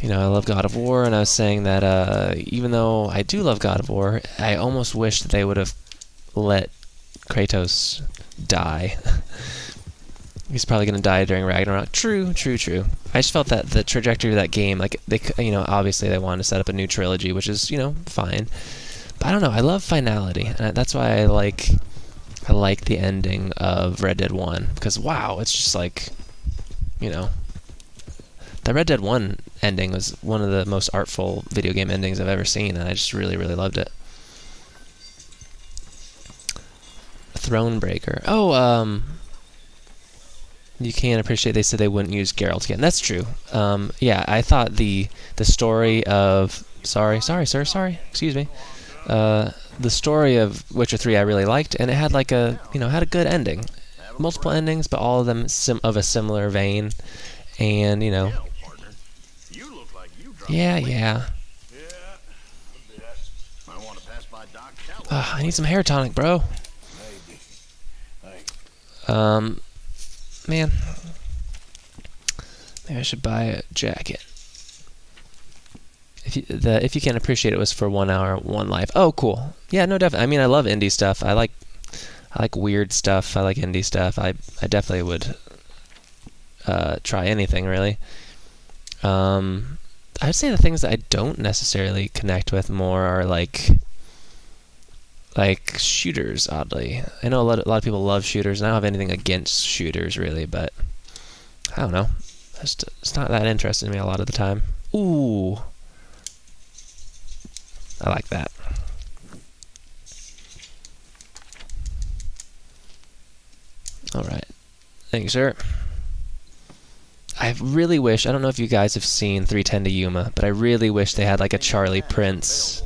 Speaker 1: God of War, and I was saying that even though I do love God of War, I almost wish that they would have let Kratos die. He's probably going to die during Ragnarok. True. I just felt that the trajectory of that game, like, they, obviously they wanted to set up a new trilogy, which is, fine. But I don't know, I love finality, and that's why I like the ending of Red Dead 1, because wow, it's just like, the Red Dead 1 ending was one of the most artful video game endings I've ever seen, and I just really, really loved it. Thronebreaker. Oh, you can't appreciate, they said they wouldn't use Geralt again. That's true. Yeah, I thought the story of... Sorry, excuse me. The story of Witcher 3 I really liked, and it had like had a good ending. Multiple endings, but all of them of a similar vein. And, Yeah. I need some hair tonic, bro. Man. Maybe I should buy a jacket. If you can't appreciate it was for 1 hour, 1 life. Oh, cool. Yeah, no, definitely. I mean, I love indie stuff. I like weird stuff. I like indie stuff. I definitely would try anything, really. I would say the things that I don't necessarily connect with more are like shooters, oddly. I know a lot of people love shooters, and I don't have anything against shooters, really, but I don't know. It's not that interesting to me a lot of the time. Ooh. I like that. Alright. Thank you, sir. I really wish, I don't know if you guys have seen 310 to Yuma, but I really wish they had like a Charlie Prince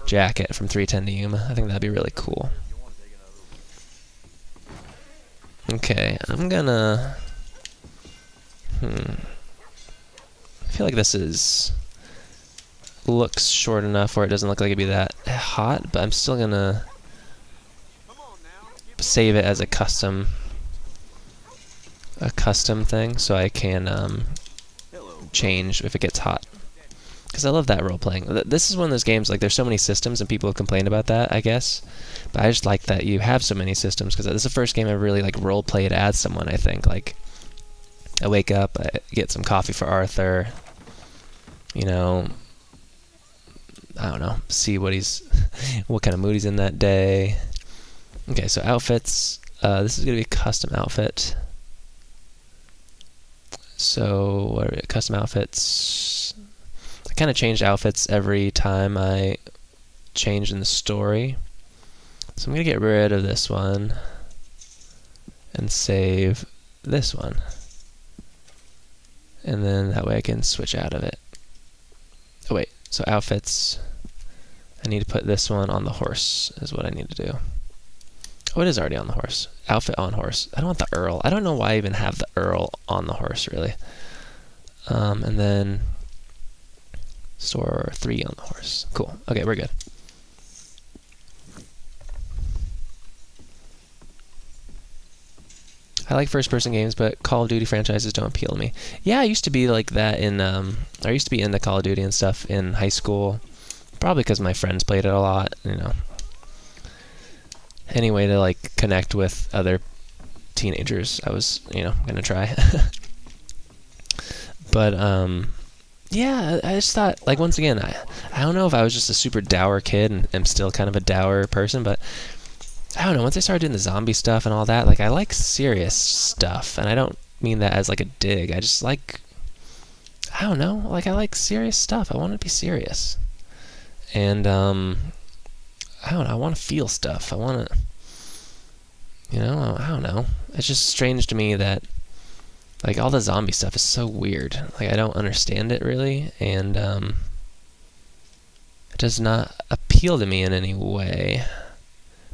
Speaker 1: jacket from 310 to Yuma. I think that'd be really cool. Okay, I'm gonna... I feel like this looks short enough where it doesn't look like it'd be that hot, but I'm still gonna save it as a custom thing, so I can change if it gets hot. Because I love that role playing. This is one of those games, like, there's so many systems, and people have complained about that, I guess. But I just like that you have so many systems, because this is the first game I really like role played as someone. I think, like, I wake up, I get some coffee for Arthur. I don't know, see what kind of mood he's in that day. Okay, so outfits. This is gonna be a custom outfit. So what are we, custom outfits? I kind of changed outfits every time I changed in the story. So I'm gonna get rid of this one and save this one. And then that way I can switch out of it. Oh wait, so outfits. I need to put this one on the horse is what I need to do. Oh, it is already on the horse. Outfit on horse. I don't want the Earl. I don't know why I even have the Earl on the horse, really. And then store 3 on the horse. Cool. Okay, we're good. I like first-person games, but Call of Duty franchises don't appeal to me. Yeah, I used to be like that in... I used to be into Call of Duty and stuff in high school, Probably because my friends played it a lot, you know. Any way to like connect with other teenagers, I was, you know, gonna try. But yeah, I just thought, like, once again, I don't know if I was just a super dour kid and am still kind of a dour person, but I don't know, once I started doing the zombie stuff and all that, like, I like serious stuff, and I don't mean that as like a dig. I just like, I don't know, like, I like serious stuff. I want to be serious. And I don't know, I want to feel stuff. I want to, you know, I don't know. It's just strange to me that, like, all the zombie stuff is so weird. Like, I don't understand it really, and it does not appeal to me in any way,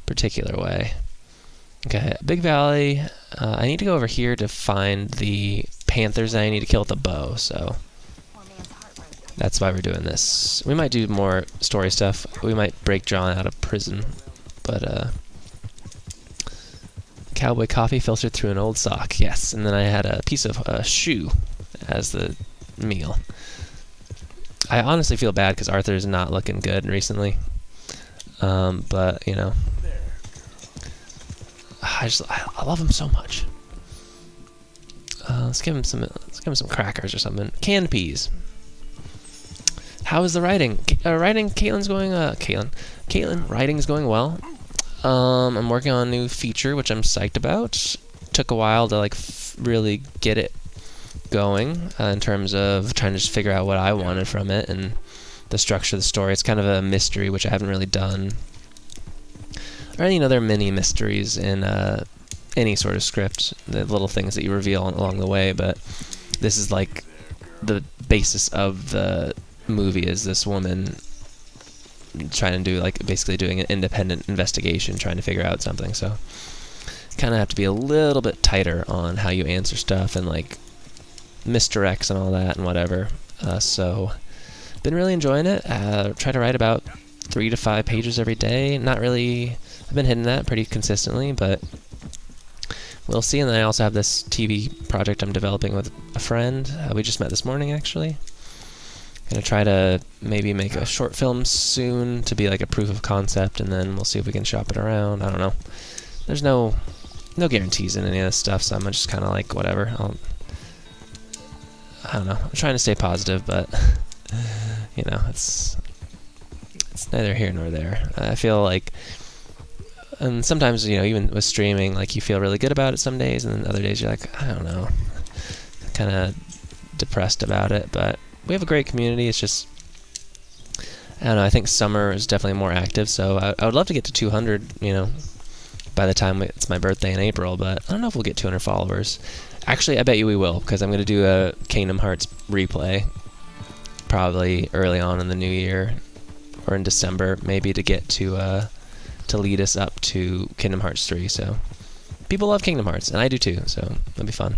Speaker 1: particular way. Okay, Big Valley. I need to go over here to find the panthers that I need to kill with a bow, so that's why we're doing this. We might do more story stuff. We might break John out of prison, but cowboy coffee filtered through an old sock. Yes, and then I had a piece of shoe as the meal. I honestly feel bad because Arthur's not looking good recently. But you know, I love him so much. Let's give him some crackers or something. Canned peas. How is the writing? Caitlin's going. Caitlin, writing's going well. I'm working on a new feature, which I'm psyched about. Took a while to like really get it going in terms of trying to just figure out what I wanted from it and the structure of the story. It's kind of a mystery, which I haven't really done. Or, you know, there are many mysteries in any sort of script, the little things that you reveal along the way, but this is like the basis of the movie is this woman trying to do, like, basically doing an independent investigation, trying to figure out something. So kind of have to be a little bit tighter on how you answer stuff and like misdirects and all that and whatever. So been really enjoying it. Try to write about 3 to 5 pages every day. Not really, I've been hitting that pretty consistently, but we'll see. And then I also have this TV project I'm developing with a friend. We just met this morning, actually. Gonna try to maybe make a short film soon to be like a proof of concept, and then we'll see if we can shop it around. I don't know. There's no guarantees in any of this stuff, so I'm just kind of like, whatever. I don't know. I'm trying to stay positive, but you know, it's neither here nor there. I feel like, and sometimes, you know, even with streaming, like, you feel really good about it some days, and then other days you're like, I don't know, kind of depressed about it. But we have a great community. It's just, I don't know, I think summer is definitely more active, so I would love to get to 200, you know, by the time it's my birthday in April, but I don't know if we'll get 200 followers. Actually, I bet you we will, because I'm going to do a Kingdom Hearts replay probably early on in the new year, or in December, maybe, to get to lead us up to Kingdom Hearts 3, so people love Kingdom Hearts, and I do too, so it'll be fun.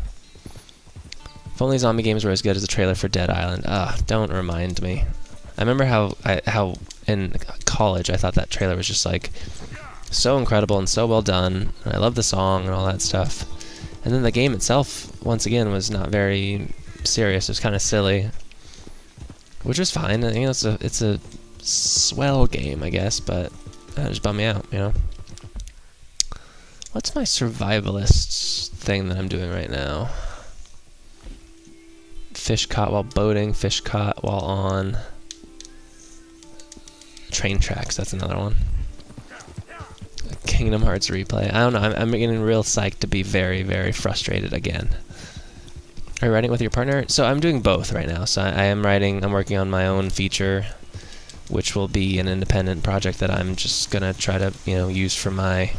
Speaker 1: If only zombie games were as good as the trailer for Dead Island. Don't remind me. I remember how in college I thought that trailer was just like so incredible and so well done, and I love the song and all that stuff. And then the game itself, once again, was not very serious. It was kind of silly, which was fine. You know, it's a swell game, I guess, but that just bummed me out, you know. What's my survivalist thing that I'm doing right now? Fish caught while boating, fish caught while on train tracks. That's another one. Kingdom Hearts replay. I don't know. I'm getting real psyched to be very, very frustrated again. Are you writing with your partner? So I'm doing both right now. So I am writing. I'm working on my own feature, which will be an independent project that I'm just gonna try to, you know, use for my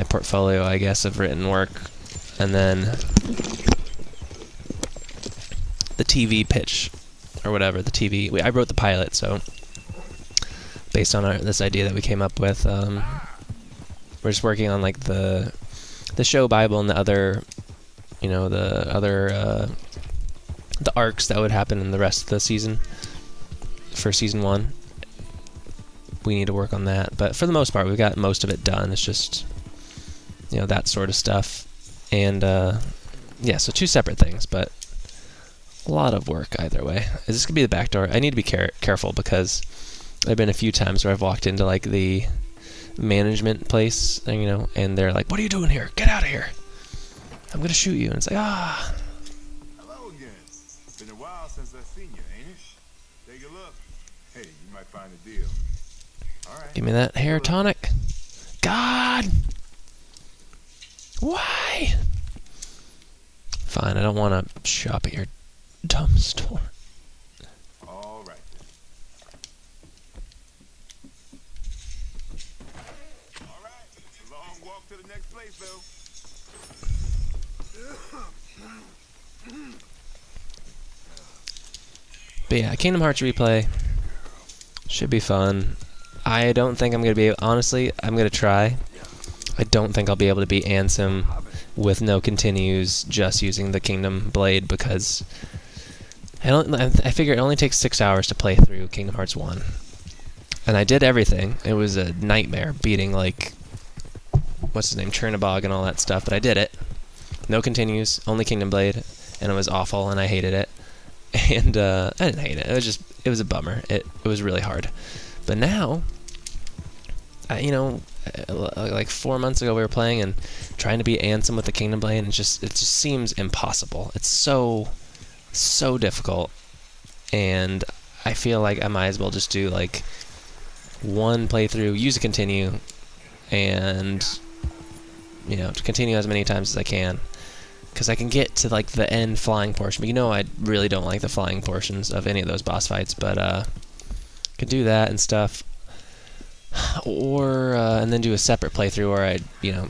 Speaker 1: portfolio, I guess, of written work, and then the TV pitch or whatever. The TV. I wrote the pilot, so based on this idea that we came up with, we're just working on like the show Bible and the other, you know, the arcs that would happen in the rest of the season for season 1. We need to work on that, but for the most part, we've got most of it done. It's just, you know, that sort of stuff, and yeah, so 2 separate things, but a lot of work either way. Is this gonna be the back door? I need to be careful because There've been a few times where I've walked into like the management place, you know, and they're like, "What are you doing here? Get out of here! I'm gonna shoot you!" And it's like, ah.
Speaker 8: Hello again. Been a while since I've seen you, ain't it? Take a look. Hey, you might find a deal. All right.
Speaker 1: Give me that hair tonic. God! Why? Fine, I don't want to shop at your dumb store.
Speaker 8: All right. All right. A long walk to the next place, though.
Speaker 1: But yeah, Kingdom Hearts replay should be fun. I don't think I'm going to be able, honestly, I'm going to try. I don't think I'll be able to beat Ansem with no continues, just using the Kingdom Blade, because I figure it only takes 6 hours to play through Kingdom Hearts 1. And I did everything. It was a nightmare beating, like, what's his name, Chernobog and all that stuff, but I did it. No continues, only Kingdom Blade, and it was awful, and I hated it. And I didn't hate it. It was a bummer. It was really hard. But now, you know, like 4 months ago we were playing and trying to beat Ansem with the Kingdom Blade, and it just seems impossible. It's so difficult, and I feel like I might as well just do like one playthrough, use a continue, and you know, to continue as many times as I can, because I can get to like the end flying portion. But you know, I really don't like the flying portions of any of those boss fights, but can do that and stuff, or and then do a separate playthrough where I, you know,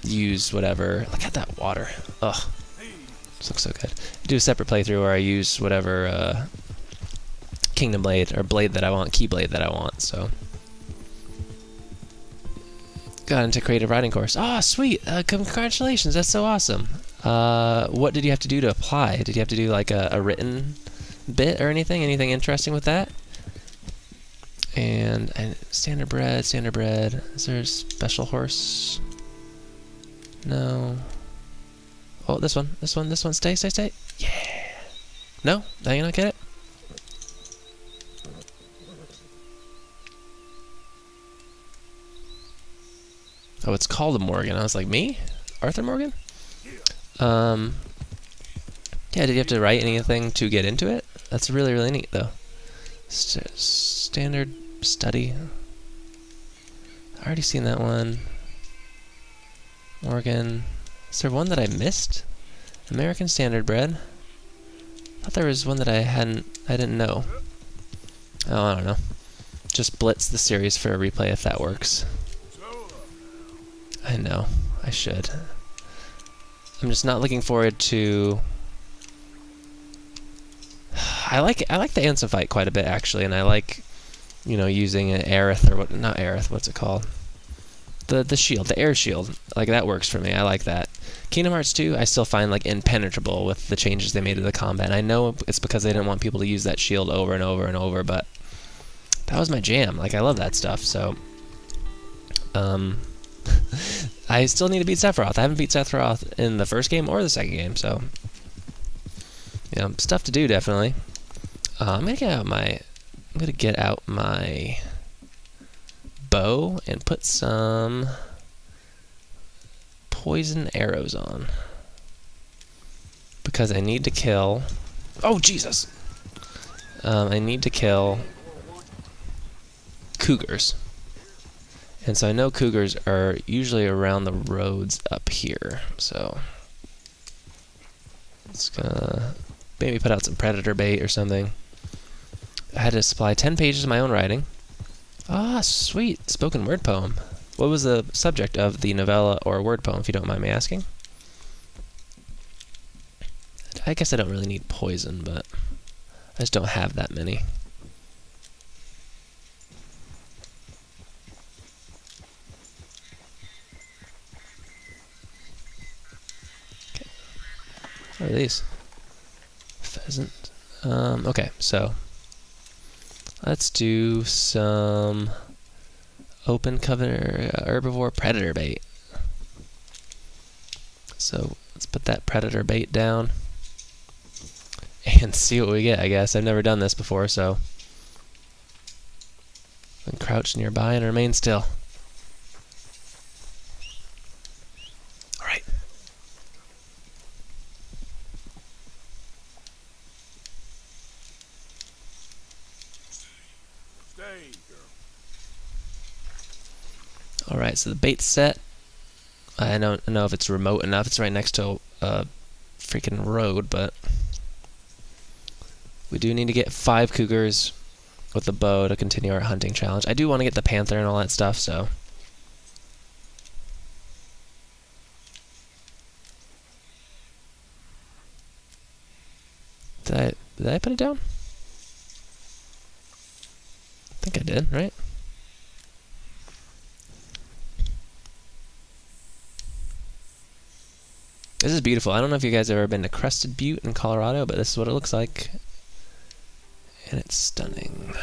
Speaker 1: use whatever. Look at that water. Ugh, this looks so good. Do a separate playthrough where I use whatever Kingdom Blade or blade that I want, Keyblade that I want. So got into creative writing course. Oh, sweet! Congratulations, that's so awesome. What did you have to do to apply? Did you have to do like a written bit or anything? Anything interesting with that? And standard bread. Is there a special horse? No. Oh, this one. Stay. Yeah. No? Now you not get it? Oh, it's called a Morgan. I was like, me? Arthur Morgan? Yeah, did you have to write anything to get into it? That's really, really neat, though. Standard study. I already seen that one. Morgan. Is there one that I missed? American Standard Bread. I thought there was one that I didn't know. Oh, I don't know. Just blitz the series for a replay if that works. I know. I should. I'm just not looking forward to... I like the Ansem fight quite a bit, actually, and I like, you know, using an Aerith, or what, not Aerith, what's it called? The shield, the air shield. Like, that works for me. I like that. Kingdom Hearts 2, I still find, like, impenetrable with the changes they made to the combat. And I know it's because they didn't want people to use that shield over and over and over, but that was my jam. Like, I love that stuff, so... I still need to beat Sephiroth. I haven't beat Sephiroth in the first game or the second game, so... You know, stuff to do, definitely. I'm gonna get out my bow and put some poison arrows on, because I need to kill... Oh, Jesus! I need to kill cougars. And so I know cougars are usually around the roads up here, so... It's gonna maybe put out some predator bait or something. I had to supply 10 pages of my own writing. Ah, sweet. Spoken word poem. What was the subject of the novella or word poem, if you don't mind me asking? I guess I don't really need poison, but I just don't have that many. Okay. What are these? Pheasant. Okay, so let's do some open cover herbivore predator bait. So let's put that predator bait down and see what we get, I guess. I've never done this before, so crouch nearby and remain still. Alright.
Speaker 2: Stay, girl.
Speaker 1: Alright, so the bait's set. I don't know if it's remote enough. It's right next to a freaking road, but we do need to get 5 cougars with the bow to continue our hunting challenge. I do want to get the panther and all that stuff, so. Did I put it down? I think I did, right? This is beautiful. I don't know if you guys have ever been to Crested Butte in Colorado, but this is what it looks like. And it's stunning.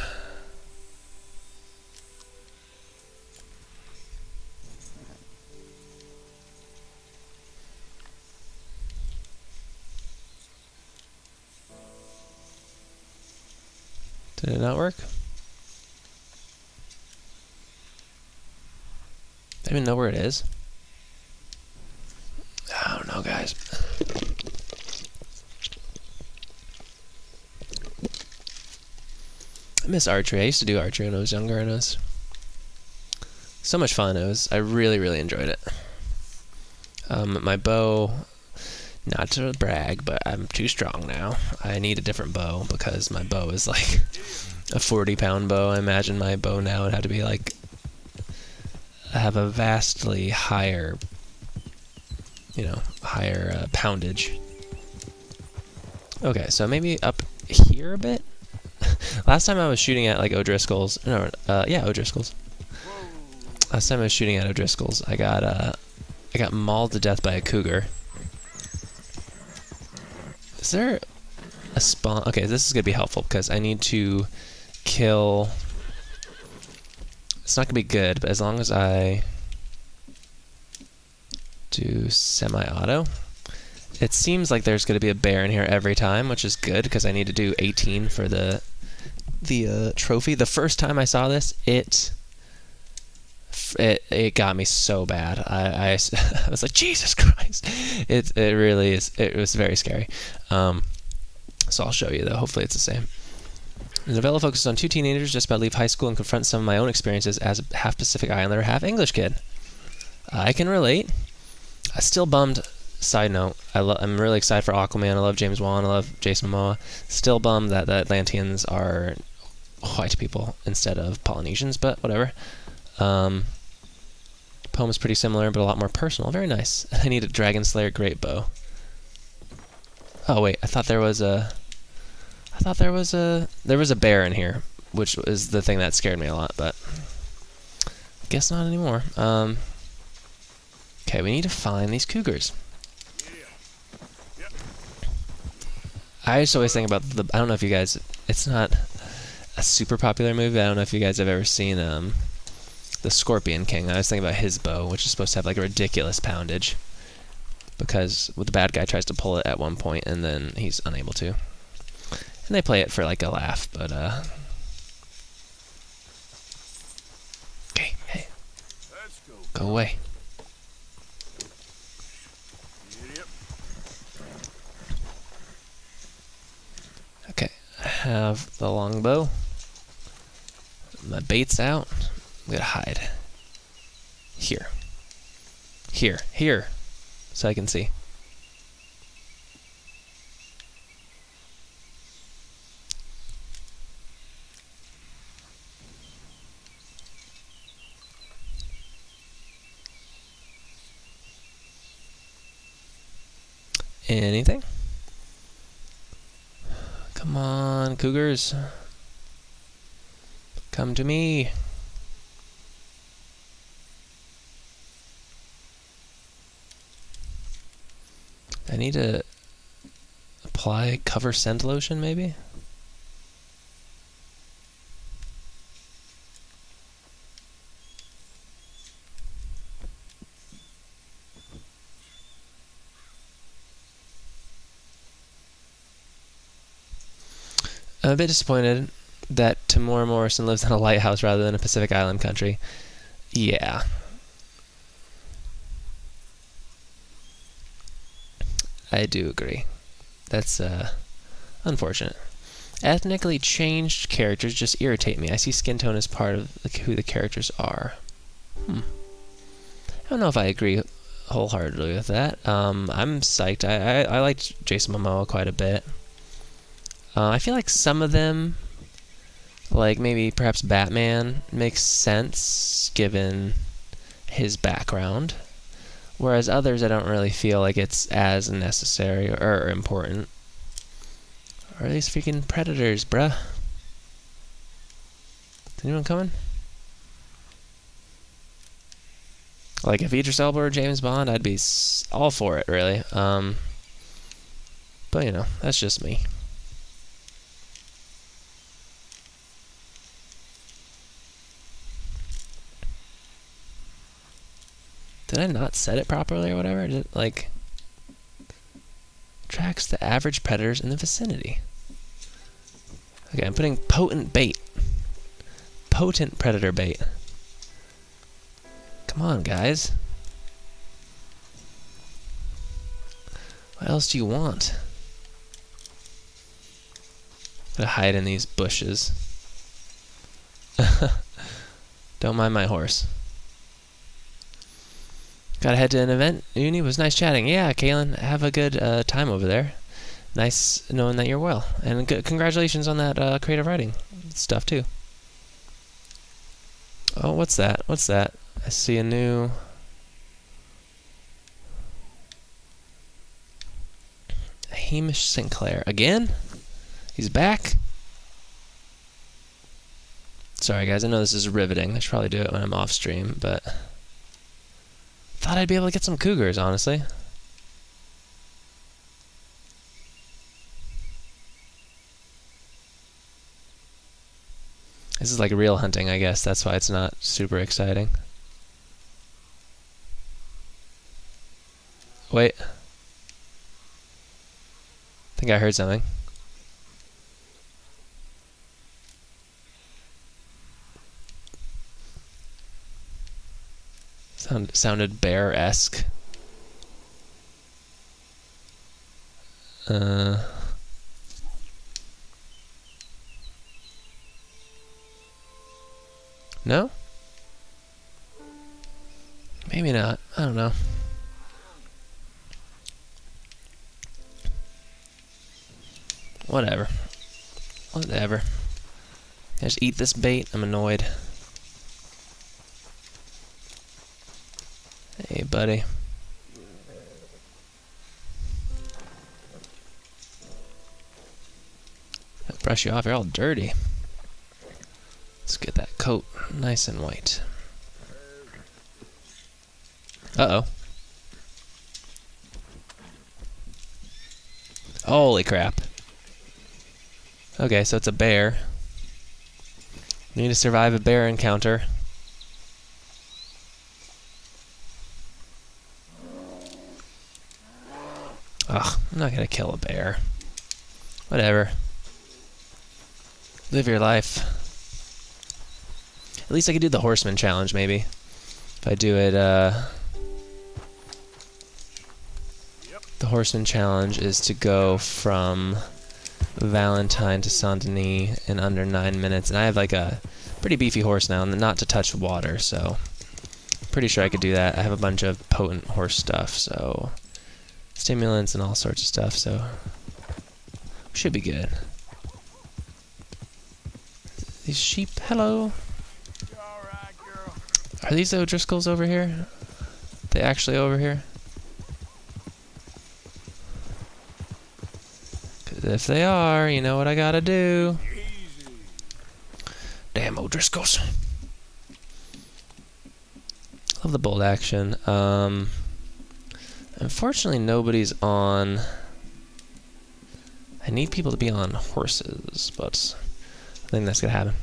Speaker 1: Did it not work? I don't even know where it is. I don't know, guys. I miss archery. I used to do archery when I was younger, and it was so much fun. I really, really enjoyed it. My bow, not to brag, but I'm too strong now. I need a different bow because my bow is like a 40-pound bow. I imagine my bow now would have to be like, have a vastly higher, higher poundage. Okay, so maybe up here a bit. Last time I was shooting at like O'Driscoll's. No, O'Driscoll's. Last time I was shooting at O'Driscoll's, I got mauled to death by a cougar. Is there a spawn? Okay, this is gonna be helpful because I need to kill. It's not gonna be good, but as long as I do semi-auto, it seems like there's gonna be a bear in here every time, which is good because I need to do 18 for the trophy. The first time I saw this, it got me so bad. I was like, Jesus Christ! It really is. It was very scary. So I'll show you though. Hopefully it's the same. The novella focuses on 2 teenagers just about to leave high school and confront some of my own experiences as a half Pacific Islander, half English kid. I can relate. I still bummed. Side note: I'm really excited for Aquaman. I love James Wan. I love Jason Momoa. Still bummed that the Atlanteans are white people instead of Polynesians, but whatever. Poem is pretty similar, but a lot more personal. Very nice. I need a Dragon Slayer great bow. Oh wait, I thought there was a bear in here, which is the thing that scared me a lot, but guess not anymore. Okay, we need to find these cougars. I just always think about I don't know if you guys, it's not a super popular movie. I don't know if you guys have ever seen the Scorpion King. I was thinking about his bow, which is supposed to have like a ridiculous poundage, because the bad guy tries to pull it at one point and then he's unable to. And they play it for like a laugh, but okay, hey, go away. Okay, I have the longbow. My bait's out. I'm gonna hide. Here, so I can see. Anything? Come on, cougars. Come to me. I need to apply cover scent lotion, maybe? I'm a bit disappointed that Tamora Morrison lives in a lighthouse rather than a Pacific Island country. Yeah. I do agree. That's unfortunate. Ethnically changed characters just irritate me. I see skin tone as part of who the characters are. I don't know if I agree wholeheartedly with that. I'm psyched. I liked Jason Momoa quite a bit. I feel like some of them, like maybe perhaps Batman, makes sense given his background, whereas others I don't really feel like it's as necessary or important. Or are these freaking predators, bruh? Is anyone coming? Like, if Idris Elba or James Bond, I'd be all for it, really. But, you know, that's just me. Did I not set it properly or whatever? Did it, like, tracks the average predators in the vicinity. Okay, I'm putting potent bait. Potent predator bait. Come on, guys. What else do you want? Gotta hide in these bushes. Don't mind my horse. Gotta head to an event. Uni was nice chatting. Yeah, Kaylin, have a good time over there. Nice knowing that you're well. And congratulations on that creative writing stuff, too. Oh, what's that? What's that? I see a new... Hamish Sinclair. Again? He's back? Sorry, guys. I know this is riveting. I should probably do it when I'm off stream, but... Thought I'd be able to get some cougars, honestly. This is like real hunting, I guess. That's why it's not super exciting. Wait. I think I heard something. Sounded bear-esque. No? Maybe not. I don't know. Whatever. Whatever. Can I just eat this bait? I'm annoyed. Hey, buddy. I'll brush you off. You're all dirty. Let's get that coat nice and white. Uh-oh. Holy crap. Okay, so it's a bear. We need to survive a bear encounter. Ugh, I'm not gonna kill a bear. Whatever. Live your life. At least I could do the horseman challenge, maybe. If I do it, the horseman challenge is to go from Valentine to Saint-Denis in under 9 minutes. And I have like a pretty beefy horse now, and not to touch water, so... pretty sure I could do that. I have a bunch of potent horse stuff, so... stimulants and all sorts of stuff, so... should be good. These sheep, hello! Are these O'Driscolls over here? Are they actually over here? 'Cause if they are, you know what I gotta do. Damn O'Driscolls. Love the bold action. Unfortunately, nobody's on... I need people to be on horses, but I think that's gonna happen.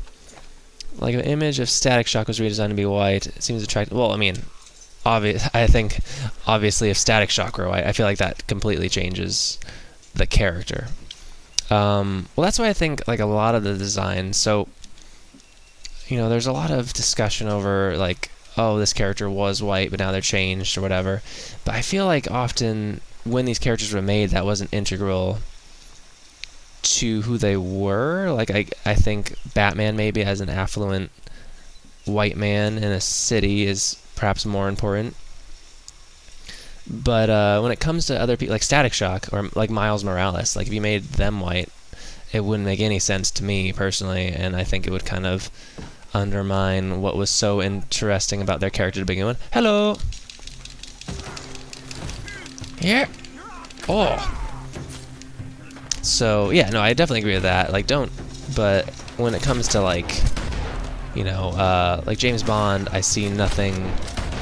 Speaker 1: Like, an image of Static Shock was redesigned to be white. It seems attractive. Well, I mean, I think, obviously, if Static Shock were white, I feel like that completely changes the character. Well, that's why I think like a lot of the design. So, you know, there's a lot of discussion over like, oh, this character was white, but now they're changed or whatever. But I feel like often when these characters were made, that wasn't integral to who they were. Like I think Batman maybe as an affluent white man in a city is perhaps more important. But when it comes to other people, like Static Shock or like Miles Morales, like if you made them white, it wouldn't make any sense to me personally, and I think it would kind of undermine what was so interesting about their character to begin with. Hello! Yeah! Oh! So, yeah, no, I definitely agree with that. Like, but when it comes to, like, you know, like James Bond, I see nothing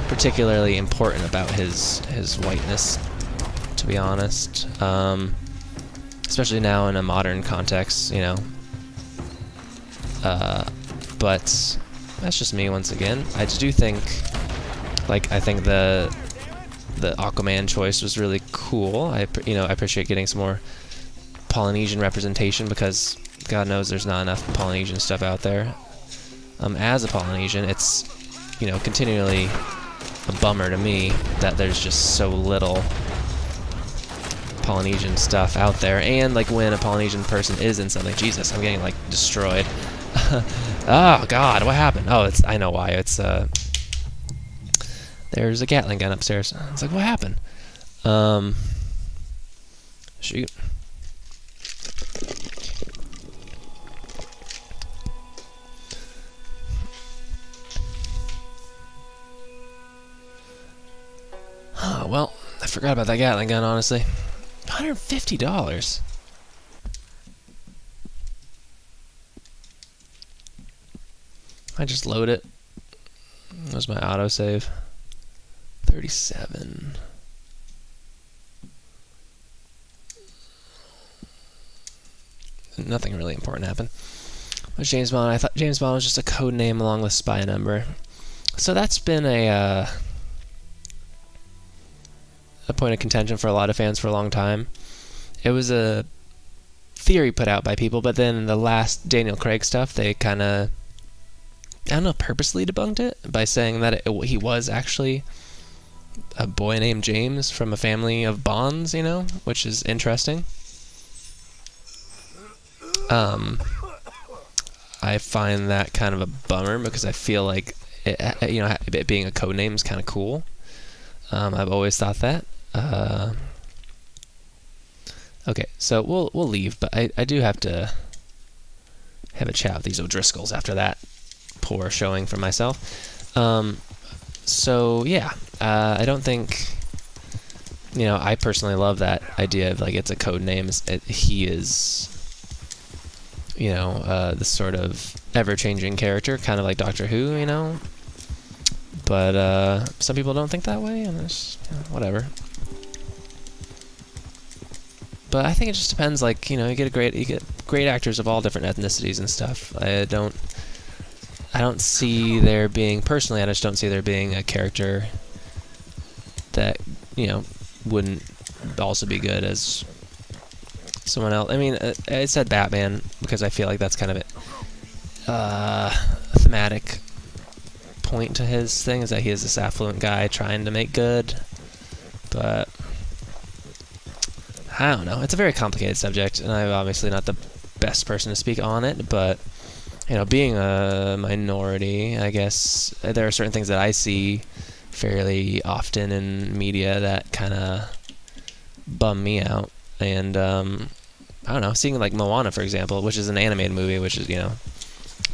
Speaker 1: particularly important about his whiteness, to be honest. Especially now in a modern context, you know. But that's just me once again. I just do think, like, I think the Aquaman choice was really cool. I appreciate getting some more Polynesian representation because God knows there's not enough Polynesian stuff out there. As a Polynesian, it's, you know, continually a bummer to me that there's just so little Polynesian stuff out there. And like when a Polynesian person is in something, Jesus, I'm getting like destroyed. Oh God, what happened? Oh, I know why. It's there's a Gatling gun upstairs. It's like, what happened? Shoot. Oh, well, I forgot about that Gatling gun, honestly. $150. I just load it. That was my autosave. 37. Nothing really important happened. But James Bond, I thought James Bond was just a code name along with spy number. So that's been a point of contention for a lot of fans for a long time. It was a theory put out by people, but then the last Daniel Craig stuff, they kind of, I don't know, purposely debunked it by saying that he was actually a boy named James from a family of Bonds, you know, which is interesting. I find that kind of a bummer because I feel like it being a code name is kind of cool. I've always thought that. Okay, so we'll leave, but I do have to have a chat with these O'Driscolls after that poor showing for myself. So yeah, I don't think, you know, I personally love that idea of like it's a code name. He is, you know, this sort of ever-changing character, kind of like Doctor Who, you know. But some people don't think that way, and it's, you know, whatever. But I think it just depends. Like, you know, you get great actors of all different ethnicities and stuff. I don't see there being, personally, I just don't see there being a character that, you know, wouldn't also be good as someone else. I mean, I said Batman because I feel like that's kind of a thematic point to his thing, is that he is this affluent guy trying to make good. But I don't know. It's a very complicated subject, and I'm obviously not the best person to speak on it, but, you know, being a minority, I guess there are certain things that I see fairly often in media that kind of bum me out. And I don't know, seeing like Moana, for example, which is an animated movie, which is, you know,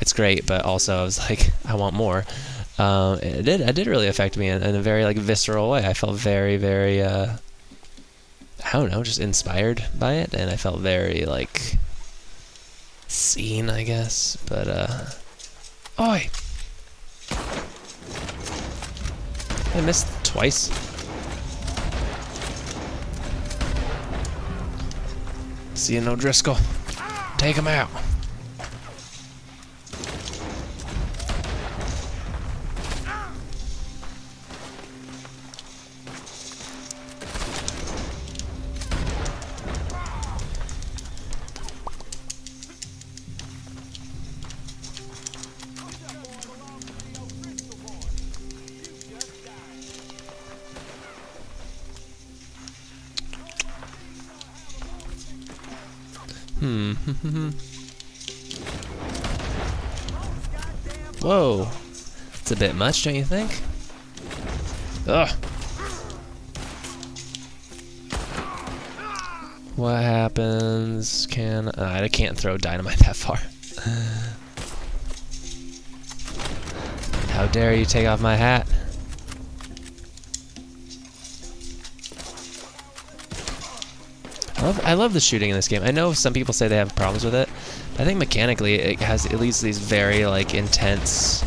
Speaker 1: it's great, but also I was like, I want more. It did really affect me in a very like visceral way. I felt very, very I don't know, just inspired by it, and I felt very like seen, I guess. But oi! I missed twice. See you, O'Driscoll. Take him out. Whoa. It's a bit much, don't you think? Ugh. What happens? I can't throw dynamite that far. How dare you take off my hat? I love the shooting in this game. I know some people say they have problems with it, but I think mechanically it has at least these very like intense,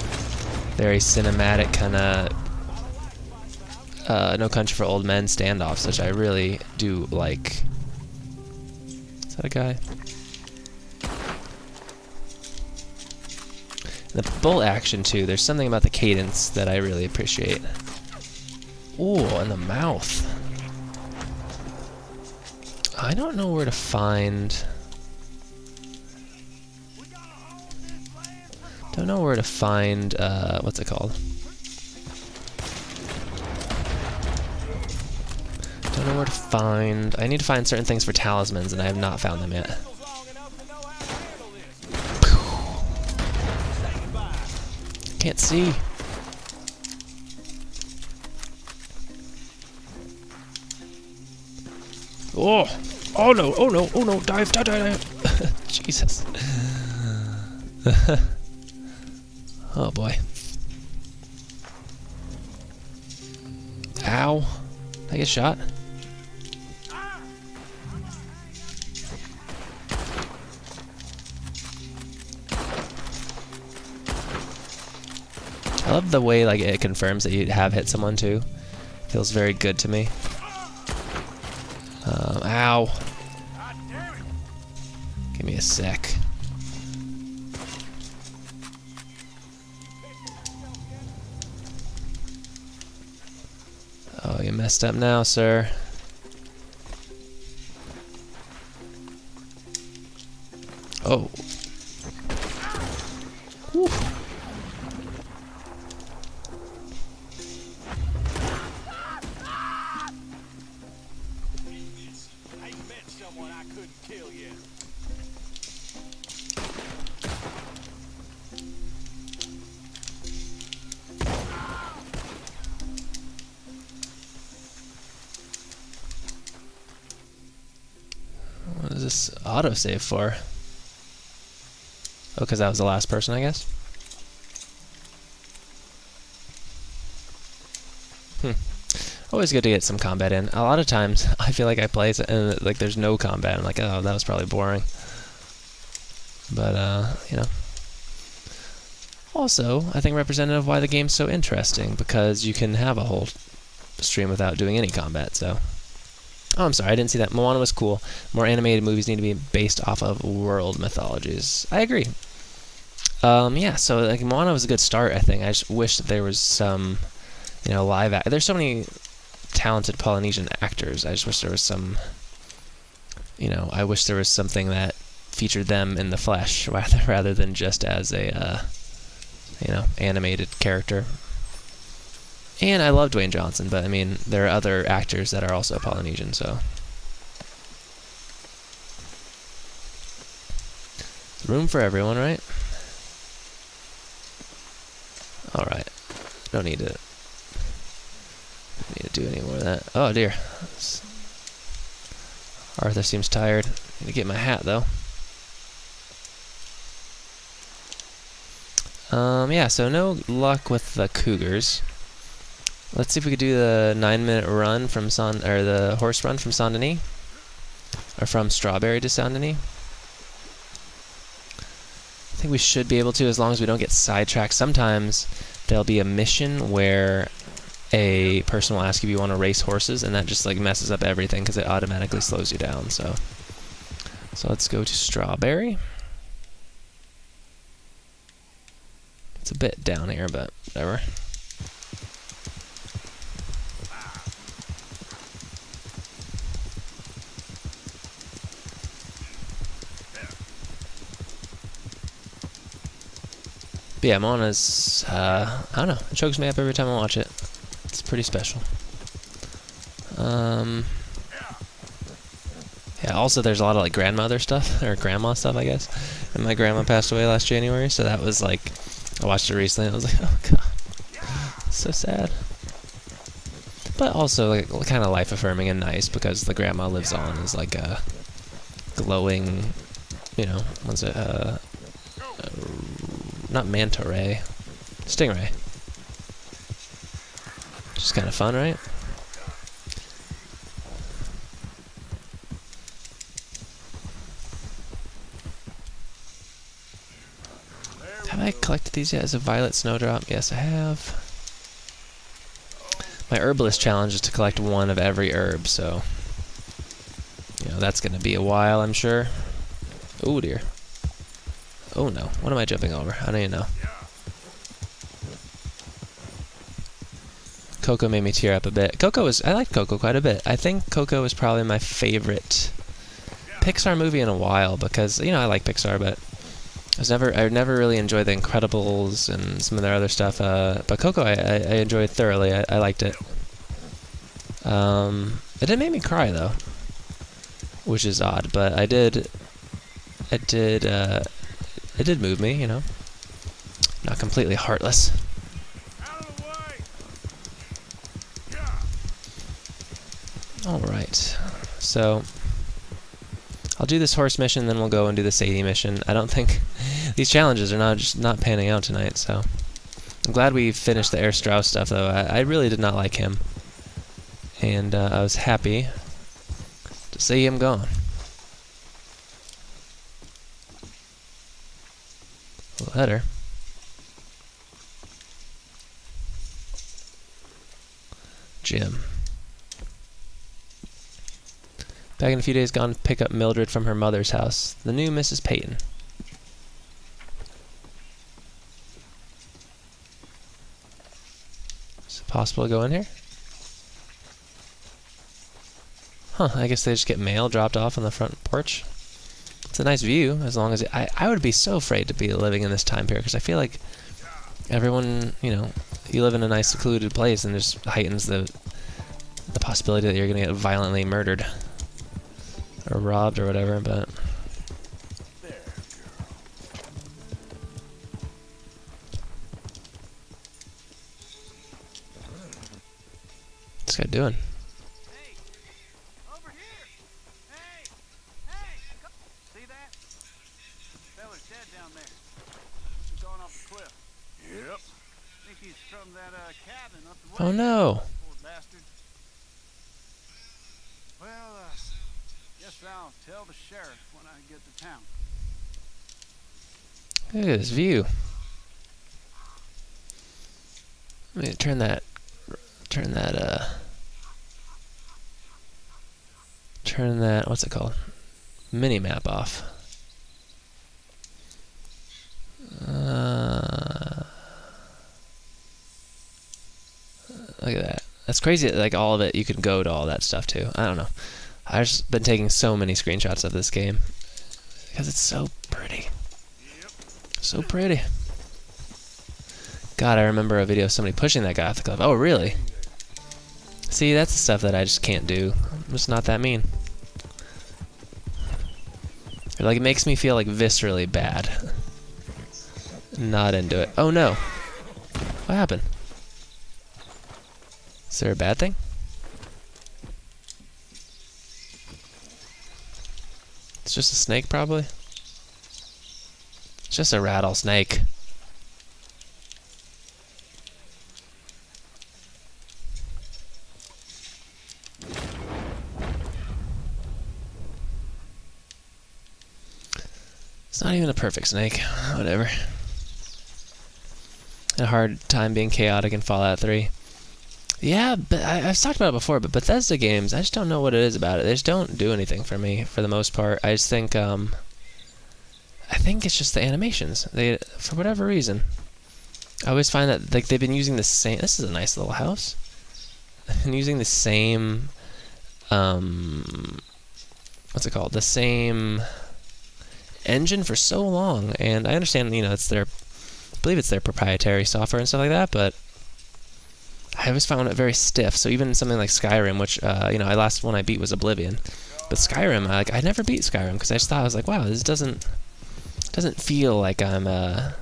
Speaker 1: very cinematic kind of No Country for Old Men standoffs, which I really do like. Is that a guy? The bolt action too. There's something about the cadence that I really appreciate. Ooh, in the mouth. I don't know where to find. Don't know where to find. What's it called? Don't know where to find. I need to find certain things for talismans, and I have not found them yet. Can't see. Oh! Oh no! Oh no! Oh no! Dive! Dive! Dive! Jesus. Oh boy. Ow. Did I get shot? I love the way like it confirms that you have hit someone too. Feels very good to me. Ow. Give me a sec. Oh, you messed up now, sir. Oh. Whew. What is this autosave for? Oh, because that was the last person, I guess? Always good to get some combat in. A lot of times, I feel like I play and like there's no combat. I'm like, oh, that was probably boring. But, you know. Also, I think representative of why the game's so interesting, because you can have a whole stream without doing any combat, so... Oh, I'm sorry, I didn't see that. Moana was cool. More animated movies need to be based off of world mythologies. I agree. Yeah, so like Moana was a good start, I think. I just wish that there was some, you know, there's so many talented Polynesian actors. I just wish there was some, you know, I wish there was something that featured them in the flesh rather than just as a, you know, animated character. And I love Dwayne Johnson, but I mean, there are other actors that are also Polynesian, so. Room for everyone, right? Alright. Don't need to do any more of that. Oh dear. Arthur seems tired. Need to get my hat though. Yeah, so no luck with the cougars. Let's see if we could do the 9-minute run from the horse run from Saint Denis, or from Strawberry to Saint Denis. I think we should be able to, as long as we don't get sidetracked. Sometimes there'll be a mission where a person will ask if you want to race horses, and that just like messes up everything because it automatically slows you down. So let's go to Strawberry. It's a bit down here, but whatever. But yeah, Moana's, I don't know, it chokes me up every time I watch it. It's pretty special. Yeah, Also, there's a lot of like grandmother stuff or grandma stuff, I guess. And my grandma passed away last January, so that was like, I watched it recently. And I was like, oh god, so sad. But also like kind of life affirming and nice because the grandma lives on as like a glowing, you know, what's it? Not manta ray, stingray. Just kind of fun, right? Have I collected these yet as a violet snowdrop? Yes, I have. My herbalist challenge is to collect one of every herb, so you know that's going to be a while, I'm sure. Oh dear. Oh no, what am I jumping over? I don't even know. Coco made me tear up a bit. I liked Coco quite a bit. I think Coco is probably my favorite Pixar movie in a while because, you know, I like Pixar, but I never really enjoyed The Incredibles and some of their other stuff. But Coco I enjoyed thoroughly. I liked it. It didn't make me cry though, which is odd, but it did move me, you know. Not completely heartless. Alright, so I'll do this horse mission, then we'll go and do the Sadie mission. I don't think these challenges are just not panning out tonight, so I'm glad we finished the Air Strauss stuff, though. I really did not like him, and I was happy to see him gone. Letter. Jim. Back in a few days, gone to pick up Mildred from her mother's house. The new Mrs. Peyton. Is it possible to go in here? Huh, I guess they just get mail dropped off on the front porch. It's a nice view, as long as I would be so afraid to be living in this time period, because I feel like everyone, you know, you live in a nice secluded place and just heightens the possibility that you're going to get violently murdered. Or robbed or whatever, but what's this guy doing?
Speaker 4: Hey, over here! Hey! See that? Fella's dead down there. He's going off the cliff.
Speaker 2: Yep.
Speaker 4: Think he's from that cabin up the way.
Speaker 1: Oh no!
Speaker 4: Poor bastard. Well, guess I'll tell the sheriff when I get to town.
Speaker 1: Look at this view. Let me turn that what's it called? Mini map off. Look at that. That's crazy that, like, all of it, you can go to all that stuff too. I don't know. I've just been taking so many screenshots of this game because it's so pretty. So pretty. God, I remember a video of somebody pushing that guy off the cliff. Oh, really? See, that's the stuff that I just can't do. I'm just not that mean. Like, it makes me feel, like, viscerally bad. Not into it. Oh, no. What happened? Is there a bad thing? It's just a snake, probably. It's just a rattlesnake. It's not even a perfect snake. Whatever. A hard time being chaotic in Fallout 3. Yeah, but I've talked about it before, but Bethesda games, I just don't know what it is about it. They just don't do anything for me, for the most part. I just think, I think it's just the animations. They, for whatever reason, I always find that, like, they've been using the same. This is a nice little house. They've been using the same, what's it called? The same engine for so long, and I understand, you know, it's their, I believe it's their proprietary software and stuff like that, but I always found it very stiff. So even something like Skyrim, which, you know, last one I beat was Oblivion. But Skyrim, I never beat Skyrim because I just thought, I was like, wow, this doesn't feel like I'm I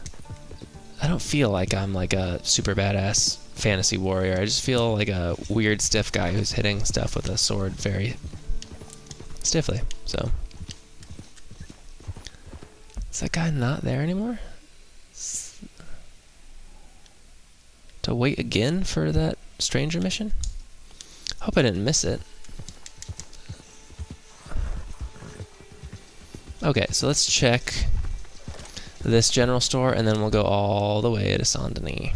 Speaker 1: don't feel like I'm like a super badass fantasy warrior. I just feel like a weird stiff guy who's hitting stuff with a sword very stiffly. So is that guy not there anymore? To wait again for that stranger mission? Hope I didn't miss it. Okay, so let's check this general store, and then we'll go all the way to Saint Denis.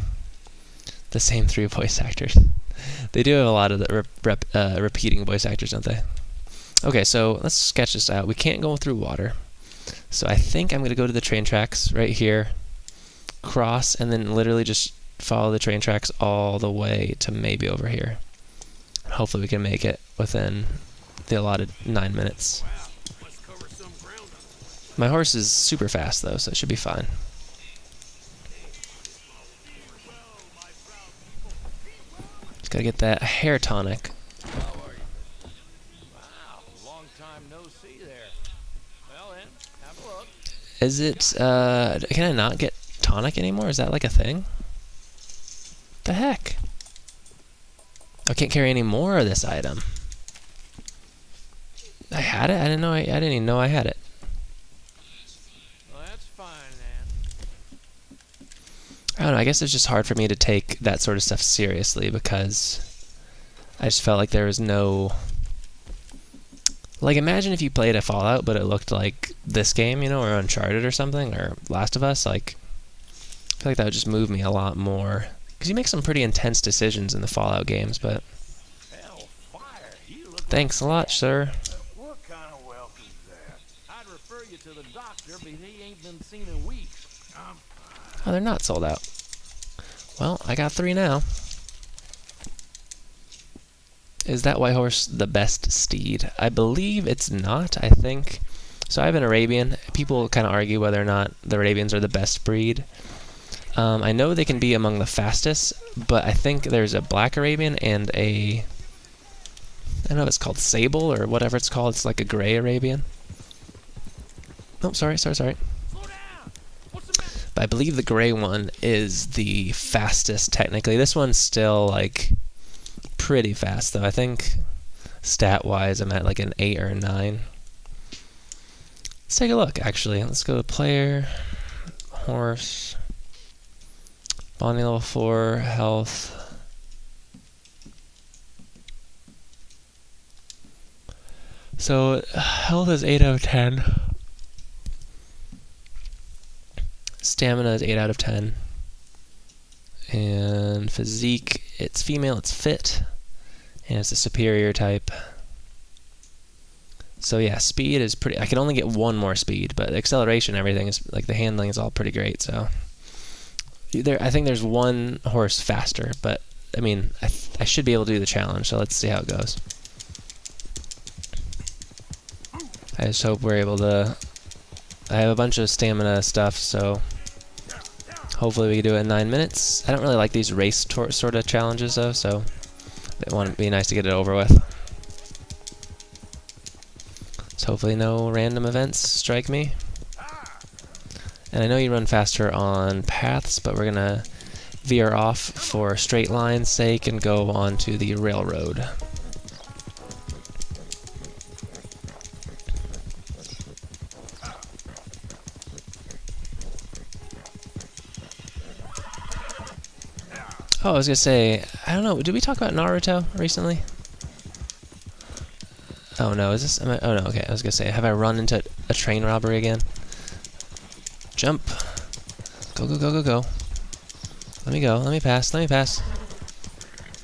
Speaker 1: The same 3 voice actors. They do have a lot of the repeating voice actors, don't they? Okay, so let's sketch this out. We can't go through water, so I think I'm going to go to the train tracks right here, cross, and then literally just follow the train tracks all the way to maybe over here. Hopefully we can make it within the allotted 9 minutes. My horse is super fast though, so it should be fine. Just gotta get that hair tonic.
Speaker 7: How are you? Wow, long time no see there. Well then, have a look.
Speaker 1: Is it, can I not get tonic anymore? Is that like a thing? The heck? I can't carry any more of this item. I had it? I didn't know I didn't even know I had it.
Speaker 7: Well, that's fine, then.
Speaker 1: I don't know, I guess it's just hard for me to take that sort of stuff seriously because I just felt like there was no... Like, imagine if you played a Fallout, but it looked like this game, you know, or Uncharted or something, or Last of Us. Like, I feel like that would just move me a lot more. Because you make some pretty intense decisions in the Fallout games, but...
Speaker 7: Hellfire, you look
Speaker 1: Thanks a lot, sir.
Speaker 7: What kind of wealth is that? I'd refer you to the doctor, but he ain't been seen in weeks.
Speaker 1: Oh, they're not sold out. Well, I got 3 now. Is that white horse the best steed? I believe it's not, I think. So I have an Arabian. People kind of argue whether or not the Arabians are the best breed. I know they can be among the fastest, but I think there's a black Arabian and a... I don't know if it's called sable or whatever it's called. It's like a gray Arabian. Oh, sorry. But I believe the gray one is the fastest, technically. This one's still, like, pretty fast, though. I think, stat-wise, I'm at, like, an 8 or a 9. Let's take a look, actually. Let's go to player, horse, bonding level 4, health. So, health is 8 out of 10. Stamina is 8 out of 10. And physique, it's female, it's fit. And it's a superior type. So yeah, speed is pretty... I can only get 1 more speed, but acceleration, everything is... Like, the handling is all pretty great, so... I think there's 1 horse faster, but, I mean, I should be able to do the challenge, so let's see how it goes. I just hope we're able to... I have a bunch of stamina stuff, so... Hopefully we can do it in 9 minutes. I don't really like these race sort of challenges, though, so... It would be nice to get it over with. So hopefully no random events strike me. And I know you run faster on paths, but we're gonna veer off for straight line's sake and go on to the railroad. Oh, I was gonna say, I don't know, did we talk about Naruto recently? Oh no, is this, oh no, okay, I was gonna say, have I run into a train robbery again? Jump. Go, go, go, go, go. Let me go, let me pass, let me pass.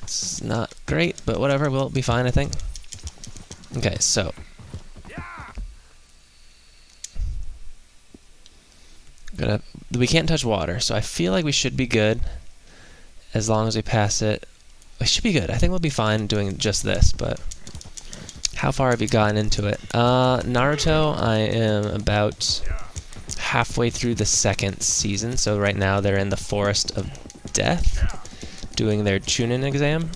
Speaker 1: It's not great, but whatever, we'll be fine, I think. Okay, so. We can't touch water, so I feel like we should be good. As long as we pass it, we should be good. I think we'll be fine doing just this, but how far have you gotten into it? Naruto, I am about halfway through the 2nd season, so right now they're in the Forest of Death, doing their Chunin exam.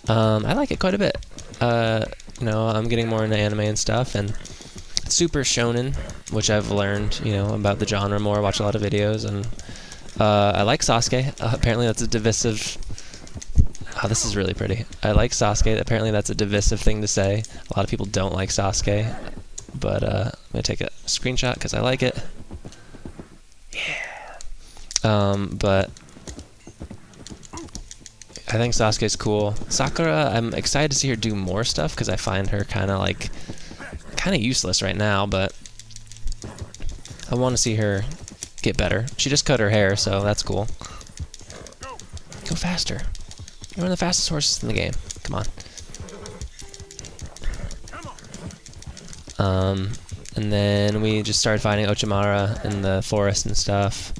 Speaker 1: I like it quite a bit. you know, I'm getting more into anime and stuff, and it's super shonen, which I've learned, you know, about the genre more. Watch a lot of videos, and I like Sasuke. Apparently, that's a divisive. Oh, this is really pretty. I like Sasuke. Apparently, that's a divisive thing to say. A lot of people don't like Sasuke, but I'm gonna take a screenshot because I like it. Yeah. But I think Sasuke's cool. Sakura, I'm excited to see her do more stuff because I find her kind of useless right now, but I want to see her get better. She just cut her hair, so that's cool. Go faster. You're one of the fastest horses in the game. Come on. And then we just started fighting Orochimaru in the forest and stuff.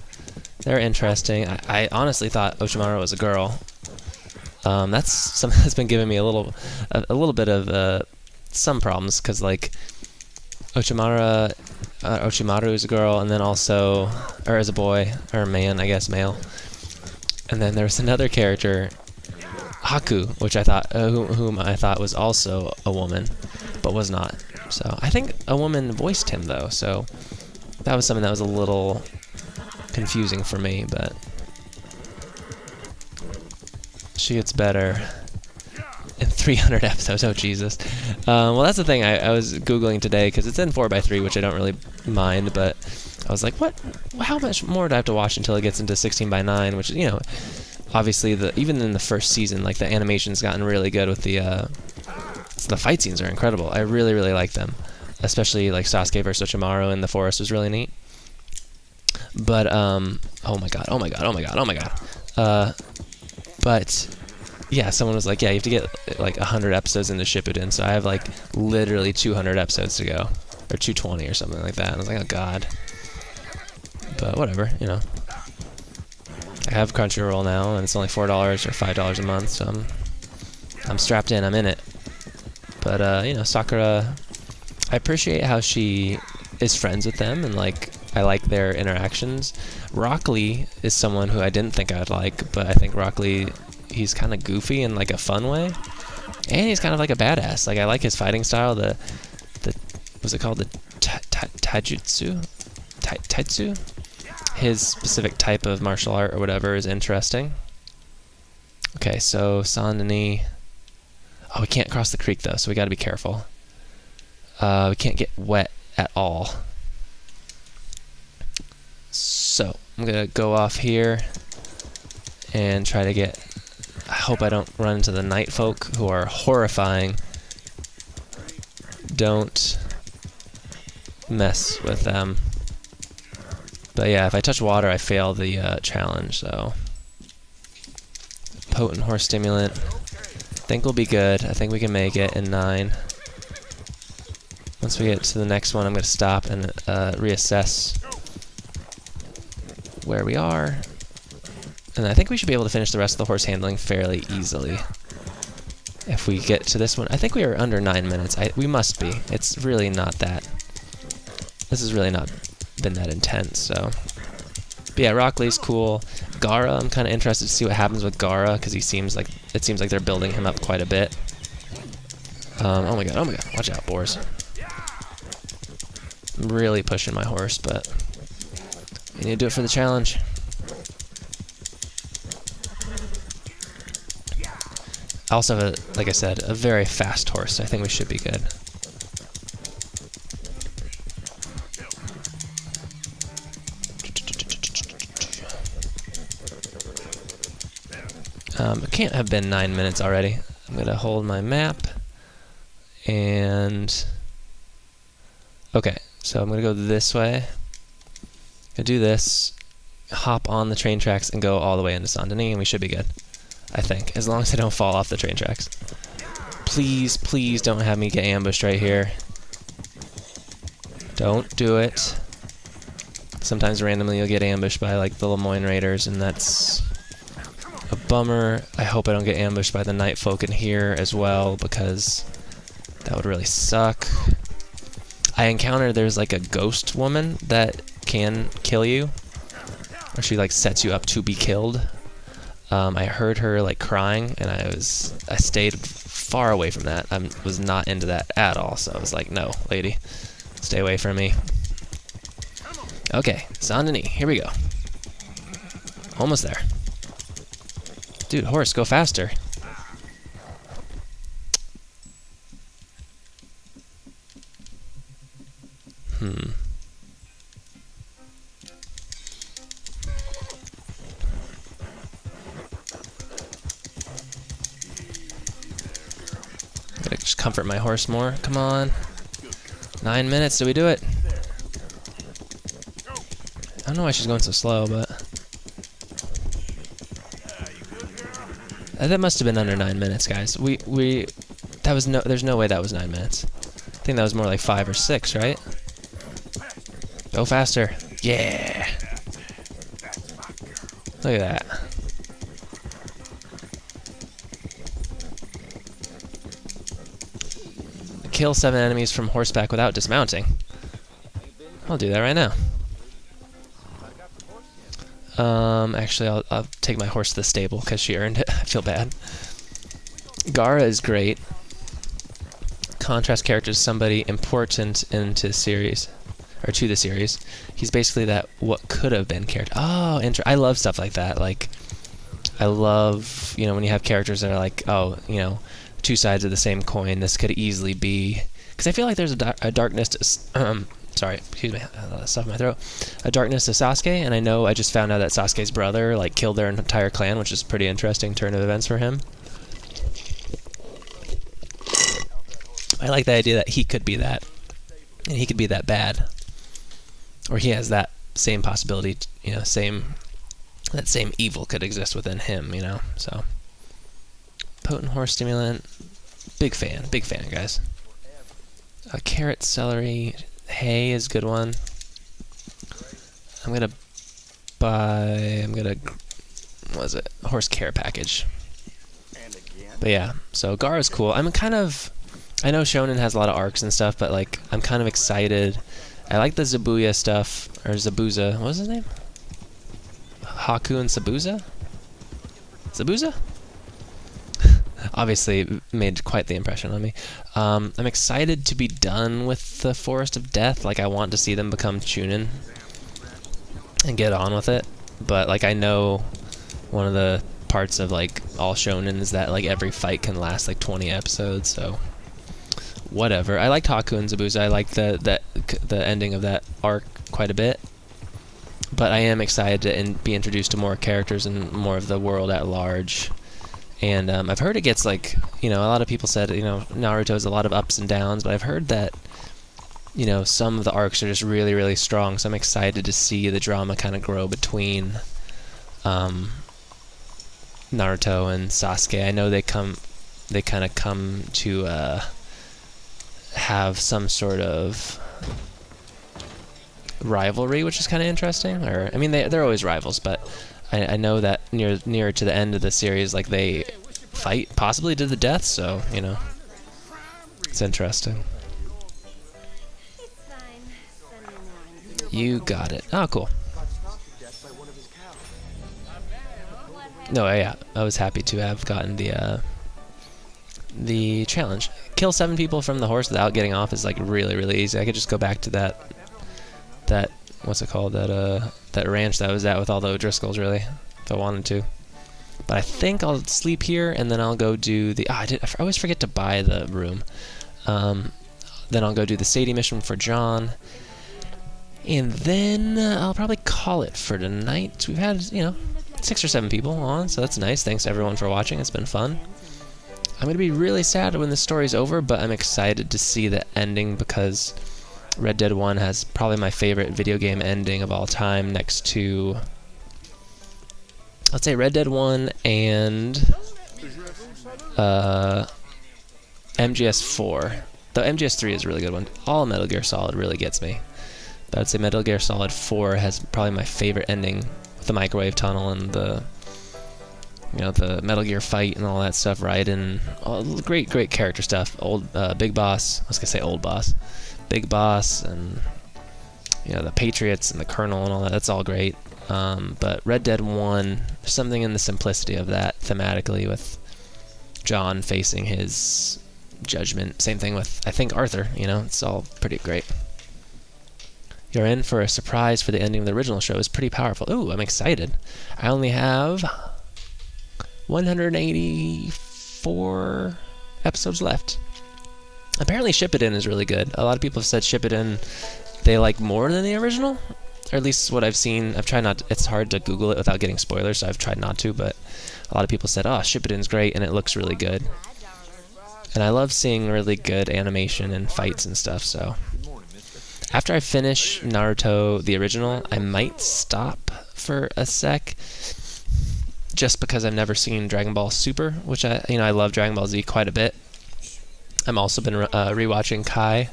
Speaker 1: They're interesting. I honestly thought Orochimaru was a girl. That's something that's been giving me a little bit of some problems, because like Orochimaru is a girl, and then also, or is a boy, or a man, I guess male. And then there was another character, Haku, which I thought, whom I thought was also a woman, but was not. So I think a woman voiced him though, so that was something that was a little confusing for me, but she gets better in 300 episodes. Oh Jesus. Well, that's the thing I was googling today, because it's in 4x3, which I don't really mind, but I was like, what? How much more do I have to watch until it gets into 16:9? Which, you know, obviously even in the first season, like the animation's gotten really good with the fight scenes are incredible. I really, really like them, especially like Sasuke versus Orochimaru in the forest was really neat. But oh my god. But yeah, someone was like, yeah, you have to get like 100 episodes into Shippuden, so I have like literally 200 episodes to go, or 220 or something like that. And I was like, oh god. But whatever, you know. I have Crunchyroll now, and it's only $4 or $5 a month, so I'm strapped in. I'm in it. But you know, Sakura, I appreciate how she is friends with them, and like I like their interactions. Rock Lee is someone who I didn't think I would like, but I think Rock Lee, he's kind of goofy in like a fun way, and he's kind of like a badass. Like I like his fighting style. The what's it called? The taijutsu, taitsu. His specific type of martial art or whatever is interesting. Okay, so Saint Denis. Oh, we can't cross the creek though, so we got to be careful. We can't get wet at all. So I'm gonna go off here and try to get. I hope I don't run into the night folk, who are horrifying. Don't mess with them. But yeah, if I touch water, I fail the challenge. So potent horse stimulant. I think we'll be good. I think we can make it in 9. Once we get to the next one, I'm going to stop and reassess where we are. And I think we should be able to finish the rest of the horse handling fairly easily. If we get to this one, I think we are under 9 minutes. We must be. It's really not that. This has really not been that intense, so. But yeah, Rock Lee's cool. Gaara, I'm kind of interested to see what happens with Gaara, because it seems like they're building him up quite a bit. Oh my god, watch out, boars. I'm really pushing my horse, but you need to do it for the challenge. I also have, like I said, a very fast horse, so I think we should be good. It can't have been 9 minutes already. I'm going to hold my map, and okay, so I'm going to go this way. I'm going to do this, hop on the train tracks, and go all the way into Saint Denis, and we should be good. I think, as long as I don't fall off the train tracks. Please, please don't have me get ambushed right here. Don't do it. Sometimes randomly you'll get ambushed by like the Lemoyne Raiders, and that's a bummer. I hope I don't get ambushed by the Night Folk in here as well, because that would really suck. I encountered there's like a ghost woman that can kill you, or she like sets you up to be killed. I heard her like crying, and I stayed far away from that. I was not into that at all, so I was like, no, lady, stay away from me. Okay, Saint Denis, here we go. Almost there. Dude, horse, go faster. Gotta just comfort my horse more. Come on. 9 minutes, did we do it? I don't know why she's going so slow, but... that must have been under 9 minutes, guys. There's no way that was 9 minutes. I think that was more like 5 or 6, right? Go faster. Yeah. Look at that. Kill 7 enemies from horseback without dismounting. I'll do that right now. Actually, I'll take my horse to the stable because she earned it. I feel bad. Gara is great. Contrast character is somebody important into series, or to the series. He's basically that what could have been character. Oh, I love stuff like that. Like, I love, you know, when you have characters that are like, oh, you know, two sides of the same coin. This could easily be, because I feel like there's a darkness to, sorry, excuse me, stuff in my throat. A darkness to Sasuke, and I know I just found out that Sasuke's brother like killed their entire clan, which is a pretty interesting turn of events for him. I like the idea that he could be that, and he could be that bad, or he has that same possibility, you know, that same evil could exist within him, you know. So, potent horse stimulant, big fan, guys. Carrot, celery, hay is a good one. I'm gonna what is it? Horse care package. But yeah, so Gara's cool. I know Shonen has a lot of arcs and stuff, but like I'm kind of excited. I like the Zabuya stuff, or Zabuza. What was his name? Haku and Zabuza? Zabuza? Obviously made quite the impression on me. I'm excited to be done with the Forest of Death. Like, I want to see them become Chunin and get on with it. But like, I know one of the parts of like all shonen is that like every fight can last like 20 episodes, so whatever. I liked Haku and Zabuza. I liked the ending of that arc quite a bit. But I am excited to be introduced to more characters and more of the world at large. And I've heard it gets like, you know, a lot of people said, you know, Naruto has a lot of ups and downs, but I've heard that, you know, some of the arcs are just really, really strong. So I'm excited to see the drama kind of grow between Naruto and Sasuke. I know they kind of come to have some sort of rivalry, which is kind of interesting. Or I mean, they're always rivals, but I know that near to the end of the series, like they fight possibly to the death. So you know, it's interesting. You got it. Oh, cool. No, yeah, I was happy to have gotten the challenge. Kill 7 people from the horse without getting off is like really, really easy. I could just go back to that what's it called, that ranch that I was at with all the O'Driscolls, really, if I wanted to. But I think I'll sleep here, and then I'll go do the... I always forget to buy the room. Then I'll go do the Sadie mission for John. And then I'll probably call it for tonight. We've had, you know, 6 or 7 people on, so that's nice. Thanks to everyone for watching. It's been fun. I'm going to be really sad when the story's over, but I'm excited to see the ending because Red Dead 1 has probably my favorite video game ending of all time, next to, let's say, Red Dead 1 and MGS4. Though MGS3 is a really good one. All Metal Gear Solid really gets me. But I'd say Metal Gear Solid 4 has probably my favorite ending with the microwave tunnel and the, you know, the Metal Gear fight and all that stuff, right? And all great character stuff. Big Boss. I was gonna say Old Boss. Big Boss and, you know, the Patriots and the Colonel and all that. That's all great. But Red Dead 1, there's something in the simplicity of that thematically with John facing his judgment. Same thing with, I think, Arthur. You know, it's all pretty great. You're in for a surprise for the ending of the original show. It's pretty powerful. Ooh, I'm excited. I only have 184 episodes left. Apparently Shippuden is really good. A lot of people have said Shippuden they like more than the original, or at least what I've seen. I've tried not to, it's hard to Google it without getting spoilers, so I've tried not to, but a lot of people said, oh, Shippuden's great and it looks really good. And I love seeing really good animation and fights and stuff, so after I finish Naruto the original, I might stop for a sec, just because I've never seen Dragon Ball Super, which I love Dragon Ball Z quite a bit. I've also been rewatching Kai,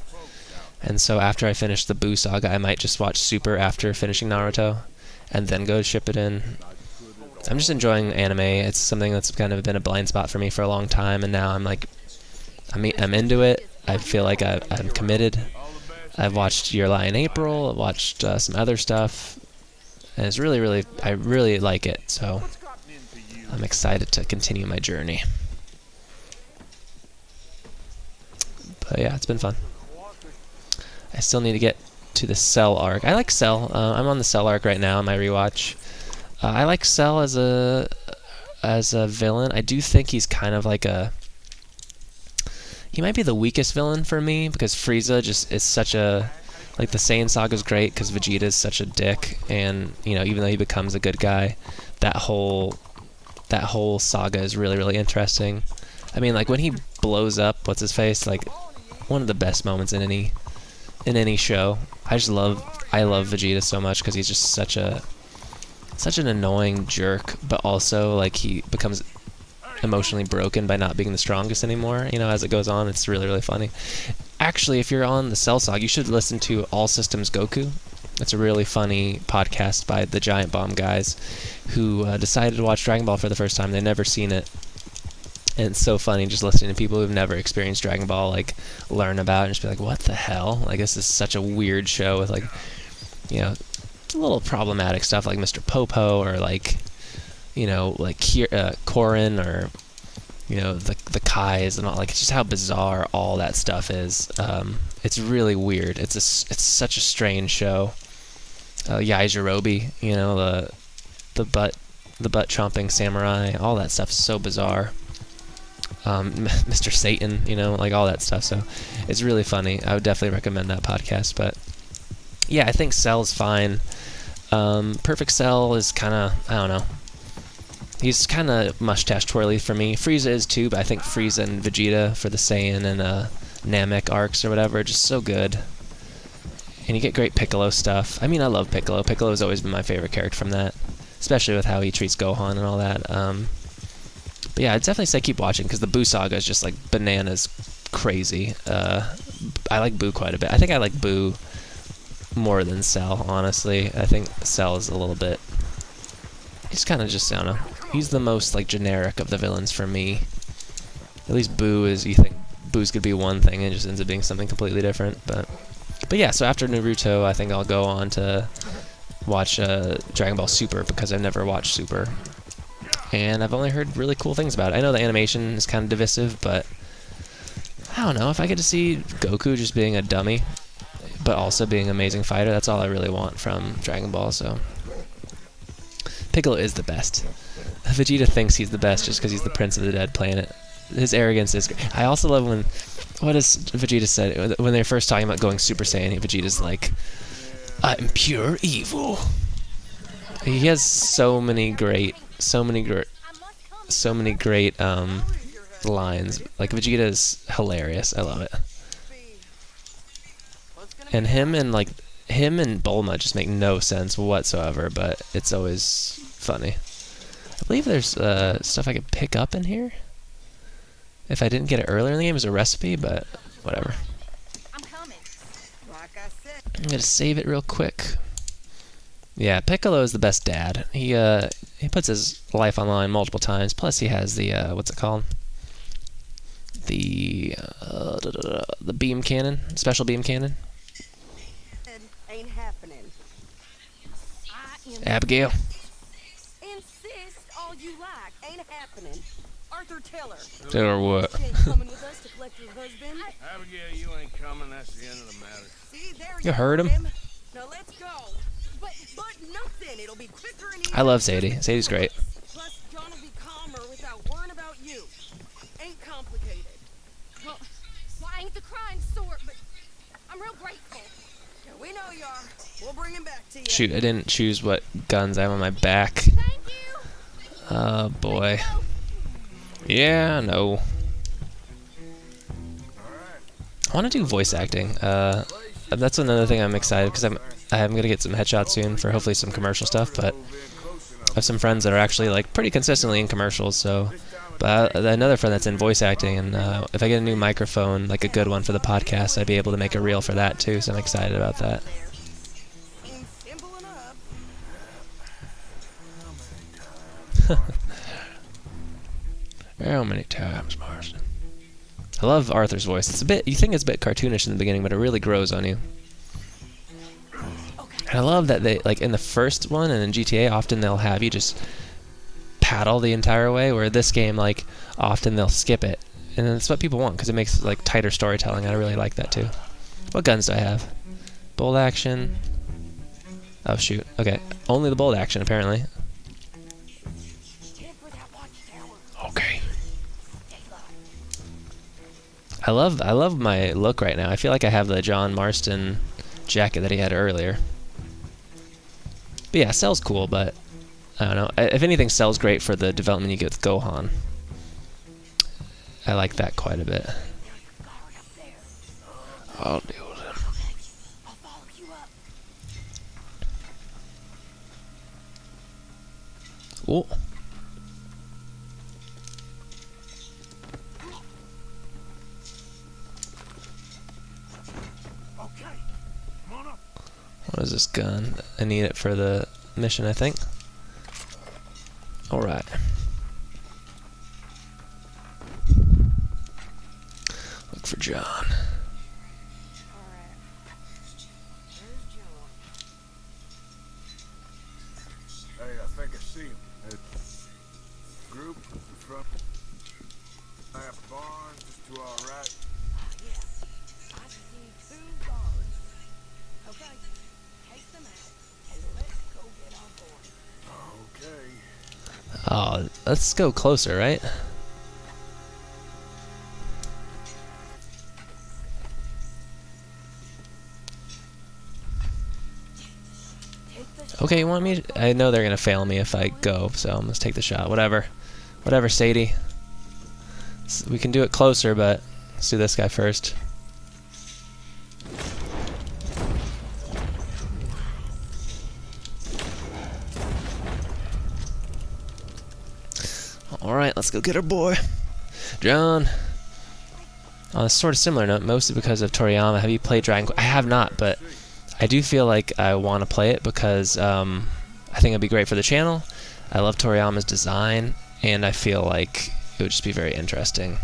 Speaker 1: and so after I finish the Buu saga, I might just watch Super after finishing Naruto, and then go to Shippuden. I'm just enjoying anime. It's something that's kind of been a blind spot for me for a long time, and now I'm into it. I feel like I'm committed. I've watched Your Lie in April. I've watched some other stuff, and it's really, I really like it. So I'm excited to continue my journey. But yeah, it's been fun. I still need to get to the Cell arc. I like Cell. I'm on the Cell arc right now in my rewatch. I like Cell as a villain. I do think he's kind of like he might be the weakest villain for me, because Frieza just is such a, like, the Saiyan saga is great because Vegeta's such a dick, and even though he becomes a good guy, that whole saga is really interesting. I mean, like when he blows up, what's his face, like one of the best moments in any show. I love Vegeta so much because he's just such an annoying jerk, but also like he becomes emotionally broken by not being the strongest anymore, as it goes on. It's really funny. Actually, if you're on the Cell Saga, you should listen to All Systems Goku. It's a really funny podcast by the Giant Bomb guys who decided to watch Dragon Ball for the first time. They'd never seen it. And it's so funny just listening to people who've never experienced Dragon Ball, like, learn about it and just be like, what the hell? Like, this is such a weird show with, like, a little problematic stuff like Mr. Popo, or, like, like Korin, or, the Kais, and all, like, just how bizarre all that stuff is. It's really weird. It's such a strange show. Yajirobe, the butt chomping samurai, all that stuff is so bizarre. Mr. Satan, like all that stuff. So it's really funny. I would definitely recommend that podcast. But yeah, I think Cell's fine. Perfect Cell is kind of, I don't know. He's kind of mustache twirly for me. Frieza is too, but I think Frieza and Vegeta for the Saiyan and Namek arcs or whatever are just so good. And you get great Piccolo stuff. I mean, I love Piccolo. Piccolo has always been my favorite character from that, especially with how he treats Gohan and all that. But yeah, I'd definitely say keep watching, because the Buu saga is just like bananas crazy. I like Buu quite a bit. I think I like Buu more than Cell, honestly. I think Cell is a little bit... He's kind of just, I don't know. He's the most like generic of the villains for me. At least Buu is, you think Boo's gonna be one thing and it just ends up being something completely different. But yeah, so after Naruto, I think I'll go on to watch Dragon Ball Super, because I've never watched Super. And I've only heard really cool things about it. I know the animation is kind of divisive, but I don't know. If I get to see Goku just being a dummy, but also being an amazing fighter, that's all I really want from Dragon Ball. So Piccolo is the best. Vegeta thinks he's the best just because he's the Prince of the Dead planet. His arrogance is great. I also love when, what does Vegeta said when they're first talking about going Super Saiyan? Vegeta's like, "I'm pure evil." He has so many great lines. Like, Vegeta's hilarious. I love it. And him and Bulma just make no sense whatsoever, but it's always funny. I believe there's stuff I could pick up in here. If I didn't get it earlier in the game as a recipe, but whatever.
Speaker 9: I'm coming. Like I said.
Speaker 1: I'm gonna save it real quick. Yeah, Piccolo is the best dad. He puts his life on the line multiple times. Plus, he has the what's it called? The beam cannon, special beam cannon.
Speaker 9: Ain't happening.
Speaker 1: Abigail.
Speaker 9: Insist all you like. Ain't happening. Arthur Taylor.
Speaker 1: Tell her what.
Speaker 9: She ain't coming with us to collect her husband.
Speaker 2: Abigail, you ain't coming. That's the end of the matter.
Speaker 9: See, there
Speaker 1: You heard him?
Speaker 9: Now let's go. But nothing. It'll be quicker and
Speaker 1: I love Sadie. Sadie's great.
Speaker 9: Plus, John will be calmer without worrying about you. Ain't complicated.
Speaker 5: Well, I ain't the crime sort, but I'm real grateful.
Speaker 9: Yeah, we know you are. We'll bring him back to you.
Speaker 1: Shoot, I didn't choose what guns I have on my back.
Speaker 5: Thank you.
Speaker 1: Oh boy. Yeah, no. I want to do voice acting. That's another thing I'm excited because I'm gonna get some headshots soon for hopefully some commercial stuff. But I have some friends that are actually like pretty consistently in commercials. So, but another friend that's in voice acting, and if I get a new microphone, like a good one for the podcast, I'd be able to make a reel for that too. So I'm excited about that.
Speaker 9: Seems simple enough.
Speaker 1: How many times, Marston? I love Arthur's voice. It's a bit, you think it's a bit cartoonish in the beginning, but it really grows on you. And I love that they, like in the first one and in GTA, often they'll have you just paddle the entire way, where this game, like, often they'll skip it. And that's what people want, because it makes, like, tighter storytelling. I really like that, too. What guns do I have? Bolt action. Oh, shoot. Okay. Only the bolt action, apparently. Okay. I love my look right now. I feel like I have the John Marston jacket that he had earlier. But yeah, Cell's cool, but I don't know. If anything, Cell's great for the development you get with Gohan. I like that quite a bit. I'll deal with him. Ooh. What is this gun? I need it for the mission, I think. Alright. Look for John.
Speaker 9: Alright. There's John.
Speaker 8: Hey, I think I see him. Group in front. I have a barn just to our right.
Speaker 9: Yes. I see 2 guards. Okay. Take them out and let's go get on board.
Speaker 8: Okay.
Speaker 1: Oh, let's go closer, right? Okay, you want me to, I know they're gonna fail me if I go, so I'm gonna take the shot. Whatever. Whatever, Sadie. We can do it closer, but let's do this guy first. Alright, let's go get our boy. John. On a sort of similar note, mostly because of Toriyama, have you played Dragon Quest? I have not, but I do feel like I want to play it because I think it'd be great for the channel. I love Toriyama's design, and I feel like it would just be very interesting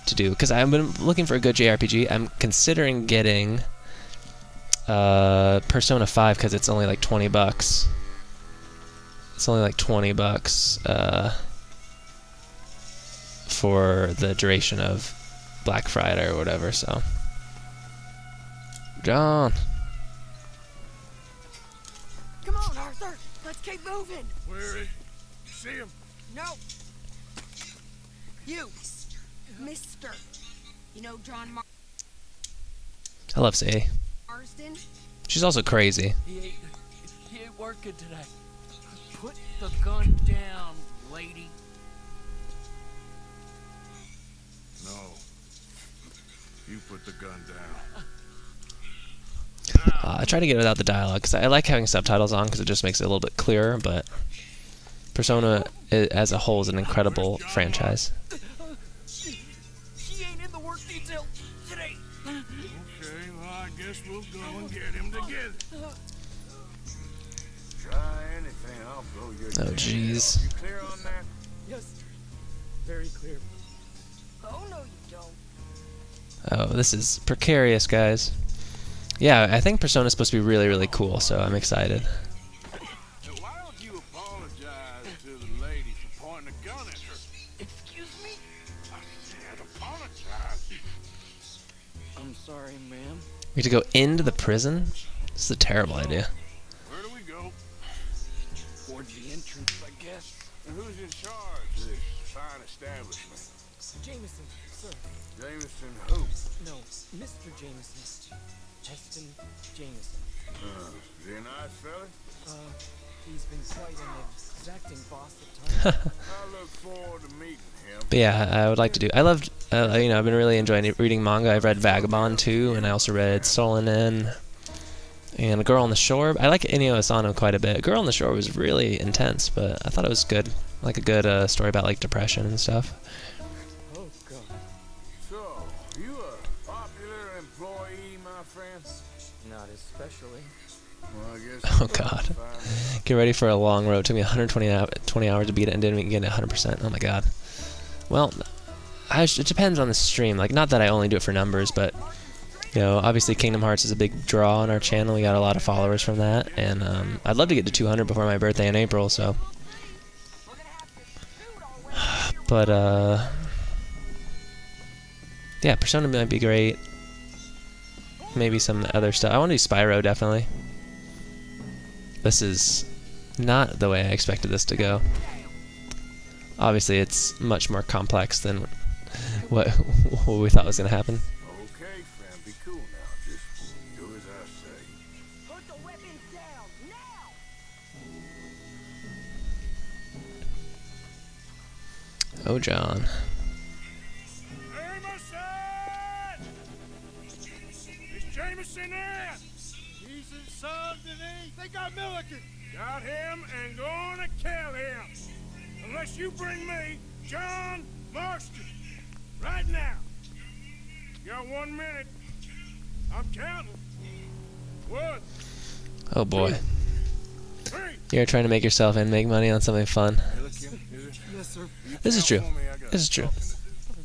Speaker 1: to do. Because I've been looking for a good JRPG. I'm considering getting Persona 5 because it's only like $20. It's only like $20 for the duration of Black Friday or whatever. So, John.
Speaker 9: Come on, Arthur. Let's keep moving.
Speaker 2: Where is he? See him?
Speaker 9: No. You. Mister. You know John
Speaker 1: I love Sadie.
Speaker 9: Marsden?
Speaker 1: She's also crazy.
Speaker 6: He ain't working today. Put the gun down, lady.
Speaker 2: No. You put the gun down.
Speaker 1: I try to get it without the dialogue because I like having subtitles on because it just makes it a little bit clearer, but Persona as a whole is an incredible franchise.
Speaker 6: She ain't in the work detail today.
Speaker 2: Okay, well, I guess we'll go and get him together.
Speaker 8: Try anything, I'll blow your
Speaker 1: Oh,
Speaker 8: damn
Speaker 1: jeez.
Speaker 8: head off. You clear on that?
Speaker 6: Yes, very clear.
Speaker 9: Oh, no, you don't.
Speaker 1: Oh, this is precarious, guys. Yeah, I think Persona's supposed to be really, really cool, so I'm excited.
Speaker 2: Now, why don't you apologize to the lady for pointing a gun at her?
Speaker 9: Excuse me?
Speaker 8: I said apologize.
Speaker 9: I'm sorry, ma'am.
Speaker 1: We get to go into the prison? This is a terrible idea.
Speaker 2: Where do we go?
Speaker 9: Towards the entrance, I guess.
Speaker 8: And who's in charge of this fine establishment?
Speaker 9: Jameson, sir.
Speaker 8: Jameson who?
Speaker 9: No, Mr. Jameson. Heston Jameson.
Speaker 8: Is he a nice fella?
Speaker 9: He's been quite an exacting boss at times.
Speaker 8: I look forward to meeting him.
Speaker 1: But yeah, I would like to do. I loved, you know, I've been really enjoying reading manga. I've read Vagabond too, and I also read Stolen In, and A Girl on the Shore. I like Inio Asano quite a bit. A Girl on the Shore was really intense, but I thought it was good, like a good story about like depression and stuff.
Speaker 9: Oh, God.
Speaker 8: So, you a popular employee, my friend?
Speaker 9: Not especially.
Speaker 8: Well, I guess
Speaker 1: Oh God, get ready for a long road. It took me 120 hours to beat it and didn't even get it 100%. Oh my God. Well, it depends on the stream. Like, not that I only do it for numbers, but you know, obviously Kingdom Hearts is a big draw on our channel. We got a lot of followers from that, and I'd love to get to 200 before my birthday in April. So, but yeah, Persona might be great. Maybe some other stuff. I want to do Spyro definitely. This is not the way I expected this to go. Obviously, it's much more complex than what we thought was going to happen.
Speaker 8: Okay, friend, be cool now. Just do as I say.
Speaker 9: Put the weapons down, now!
Speaker 1: Oh, John.
Speaker 2: Is Jameson there? He's in son today. They got Milliken. Got him and gonna kill him. Unless you bring me John Marston. Right now. You got 1 minute. I'm counting. 1,
Speaker 1: Oh boy.
Speaker 2: 3.
Speaker 1: You're trying to make yourself and make money on something fun.
Speaker 9: Yes, sir.
Speaker 1: This is true. This is true.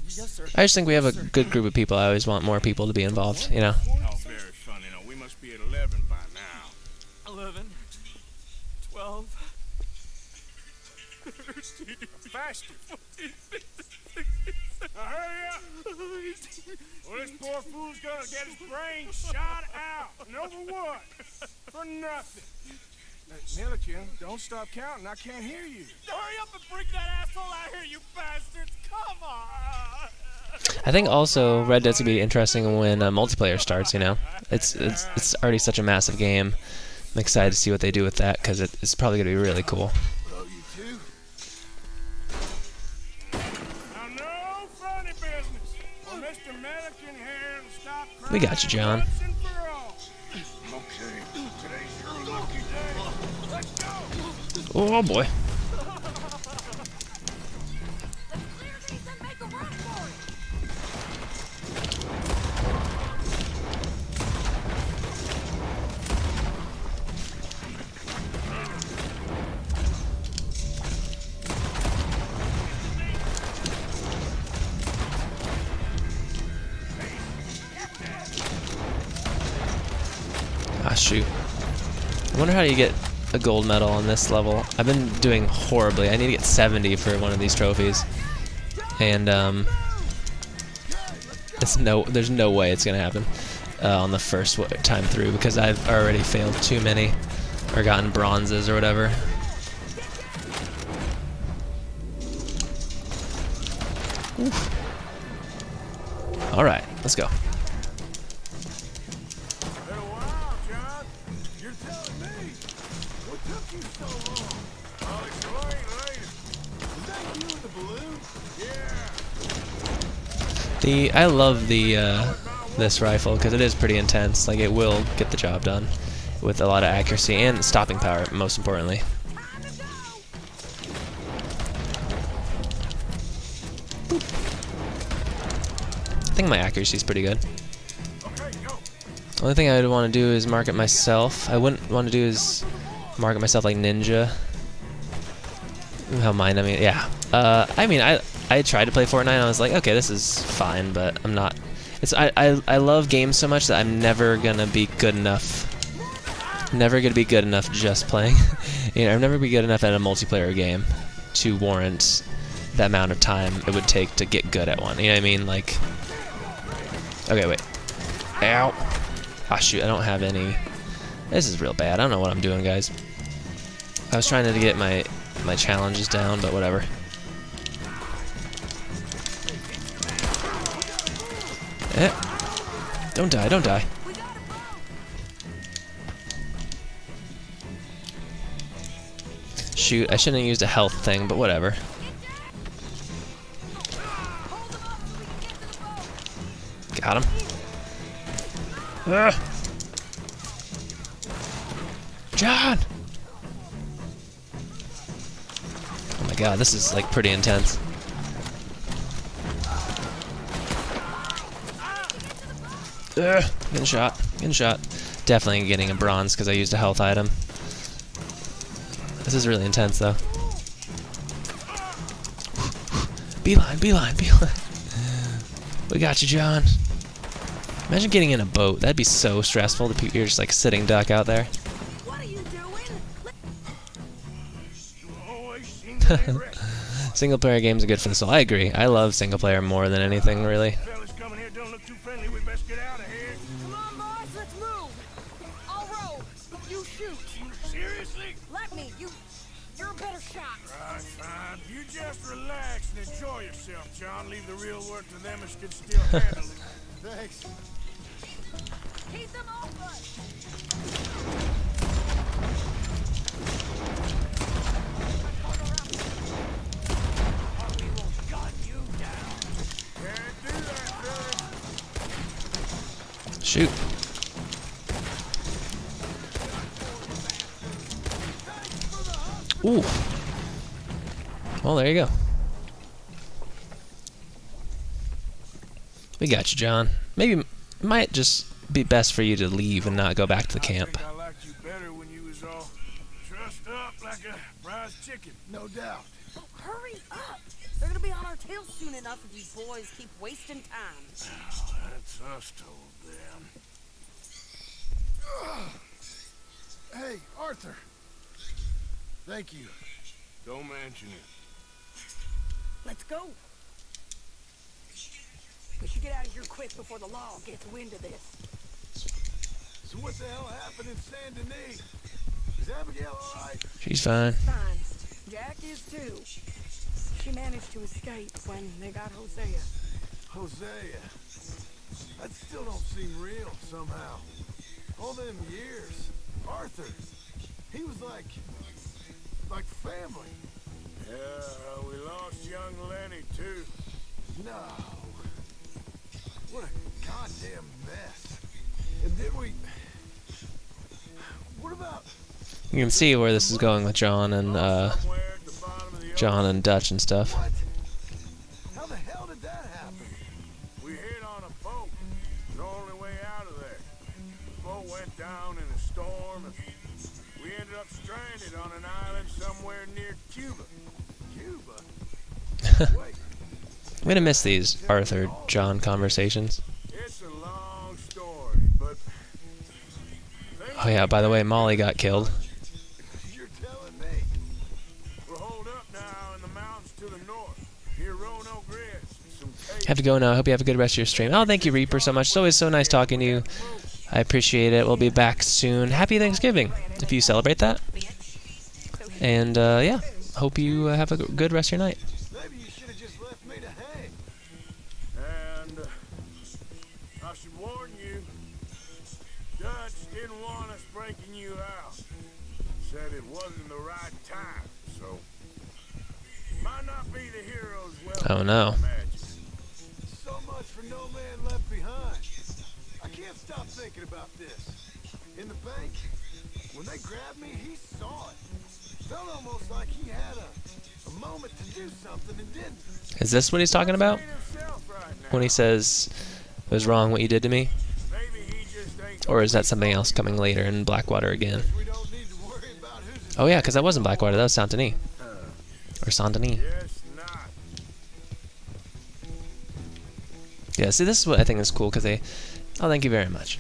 Speaker 9: Yes, sir.
Speaker 1: I just think we have a good group of people. I always want more people to be involved, you know?
Speaker 2: Oh, very funny. Now, we must be at 11 by now.
Speaker 9: 11, 12,
Speaker 2: Faster. Now, hurry up. Well, this poor fool's gonna get his brain shot out. And over what? For nothing. Milliken, don't stop counting. I can't hear you.
Speaker 9: Hurry up and bring that asshole out here, you bastards! Come on!
Speaker 1: I think also Red Dead's gonna be interesting when multiplayer starts, you know? It's already such a massive game. I'm excited to see what they do with that, because it's probably gonna be really cool.
Speaker 8: Well, you two.
Speaker 2: Now, no funny business. Well, Mr. Milliken here to stop crying.
Speaker 1: We got you, John.
Speaker 2: once and for all.
Speaker 8: Okay, today's your lucky day. Let's go.
Speaker 1: Oh boy.
Speaker 9: Clear these and make a run for it!
Speaker 1: Ah, shoot. I wonder how you get a gold medal on this level. I've been doing horribly. I need to get 70 for one of these trophies. And, there's no way it's gonna happen on the first time through, because I've already failed too many, or gotten bronzes or whatever. Oof. Alright, let's go.
Speaker 8: Been a while, John. You're telling me. What took you so long? I'll explain later. Is that you in the balloon? Yeah.
Speaker 1: I love this rifle because it is pretty intense. Like, it will get the job done with a lot of accuracy and stopping power, most importantly. I think my accuracy is pretty good.
Speaker 8: Okay, go.
Speaker 1: Only thing I would want to do is market myself. I wouldn't want to do is market myself like Ninja. Ooh, how mine? I mean, yeah. I mean, I tried to play Fortnite and I was like, okay, this is fine, but I'm not. I love games so much that I'm never gonna be good enough. Never gonna be good enough just playing. You know, I'm never be good enough at a multiplayer game to warrant the amount of time it would take to get good at one. You know what I mean? Like, okay, wait. Ow. Ah, shoot, I don't have any. This is real bad. I don't know what I'm doing, guys. I was trying to get my challenges down, but whatever. Don't die, don't die. Shoot, I shouldn't have used a health thing, but whatever. Got him. Ugh. John! Oh my god, this is like pretty intense. Ugh, getting shot, getting shot. Definitely getting a bronze because I used a health item. This is really intense though. Beeline, beeline, beeline. We got you, John. Imagine getting in a boat. That'd be so stressful. You're just like sitting duck out there.
Speaker 9: What are you doing?
Speaker 2: You always seem to be ready.
Speaker 1: Single player games are good for the soul. I agree. I love single player more than anything, really.
Speaker 2: Fellas coming here don't look too friendly. We best get out of here.
Speaker 9: Come on, boys, let's move. I'll row. You shoot.
Speaker 2: Seriously?
Speaker 9: Let me. You're a better shot.
Speaker 2: Right, fine. You just relax and enjoy yourself, John. Leave the real work to them as can still handle it.
Speaker 4: Thanks.
Speaker 9: Keep them open.
Speaker 2: We will gun you down. Can't do that, fellas.
Speaker 1: Shoot. Ooh. Well, there you go. We got you, John. Maybe it might just be best for you to leave and not go back to the camp.
Speaker 2: I think I liked you better when you was all trussed up like a prize chicken.
Speaker 4: No doubt.
Speaker 9: Oh, hurry up. They're gonna be on our tails soon enough if you boys keep wasting time.
Speaker 2: Oh, that's us told them.
Speaker 4: Hey, Arthur. Thank you.
Speaker 2: Don't mention it.
Speaker 9: Let's go. We should get out of here quick before the law gets wind of this.
Speaker 8: So what the hell happened in Saint Denis? Is Abigail all right?
Speaker 1: She's fine.
Speaker 9: Fine. Jack is too. She managed to escape when they got Hosea.
Speaker 8: Hosea. That still don't seem real somehow. All them years. Arthur. He was like family.
Speaker 2: Yeah, we lost young Lenny, too.
Speaker 8: No. What a goddamn mess. And then what about...
Speaker 1: You can see where this is going with John and
Speaker 2: Somewhere at the bottom of the
Speaker 1: John and Dutch and stuff.
Speaker 8: What? How the hell did that happen?
Speaker 2: We hit on a boat. The only way out of there. The boat went down in a storm, and we ended up stranded on an island somewhere near Cuba.
Speaker 8: Cuba? Wait.
Speaker 1: I'm gonna miss these Arthur-John conversations.
Speaker 2: It's a long story, but...
Speaker 1: Oh yeah, by the way, Molly got killed.
Speaker 8: You're telling me.
Speaker 2: We're holed up now in the mountains to the north. Near Roanoke Ridge. Some
Speaker 1: Have to go now. I hope you have a good rest of your stream. Oh, thank you, Reaper, so much. It's always so nice talking to you. I appreciate it. We'll be back soon. Happy Thanksgiving, if you celebrate that. And, yeah, hope you have a good rest of your night.
Speaker 8: Maybe you should have just left me to hang.
Speaker 2: And I should warn you, Dutch didn't want us breaking you out. Said it wasn't the right time, so might not be the hero's welcome.
Speaker 1: Oh, no.
Speaker 8: So much for no man left behind. I can't stop thinking about this. In the bank, when they grabbed me, he saw it. Felt almost like he had a moment to do something and didn't.
Speaker 1: Is this what he's talking about? When he says, it was wrong what you did to me? Or is that something else coming later in Blackwater again?
Speaker 8: We don't need to worry about who's
Speaker 1: Oh yeah, because that wasn't Blackwater, that was Saint Denis. Or Saint Denis.
Speaker 2: Yes, not.
Speaker 1: Yeah, see, this is what I think is cool, because they... Oh, thank you very much.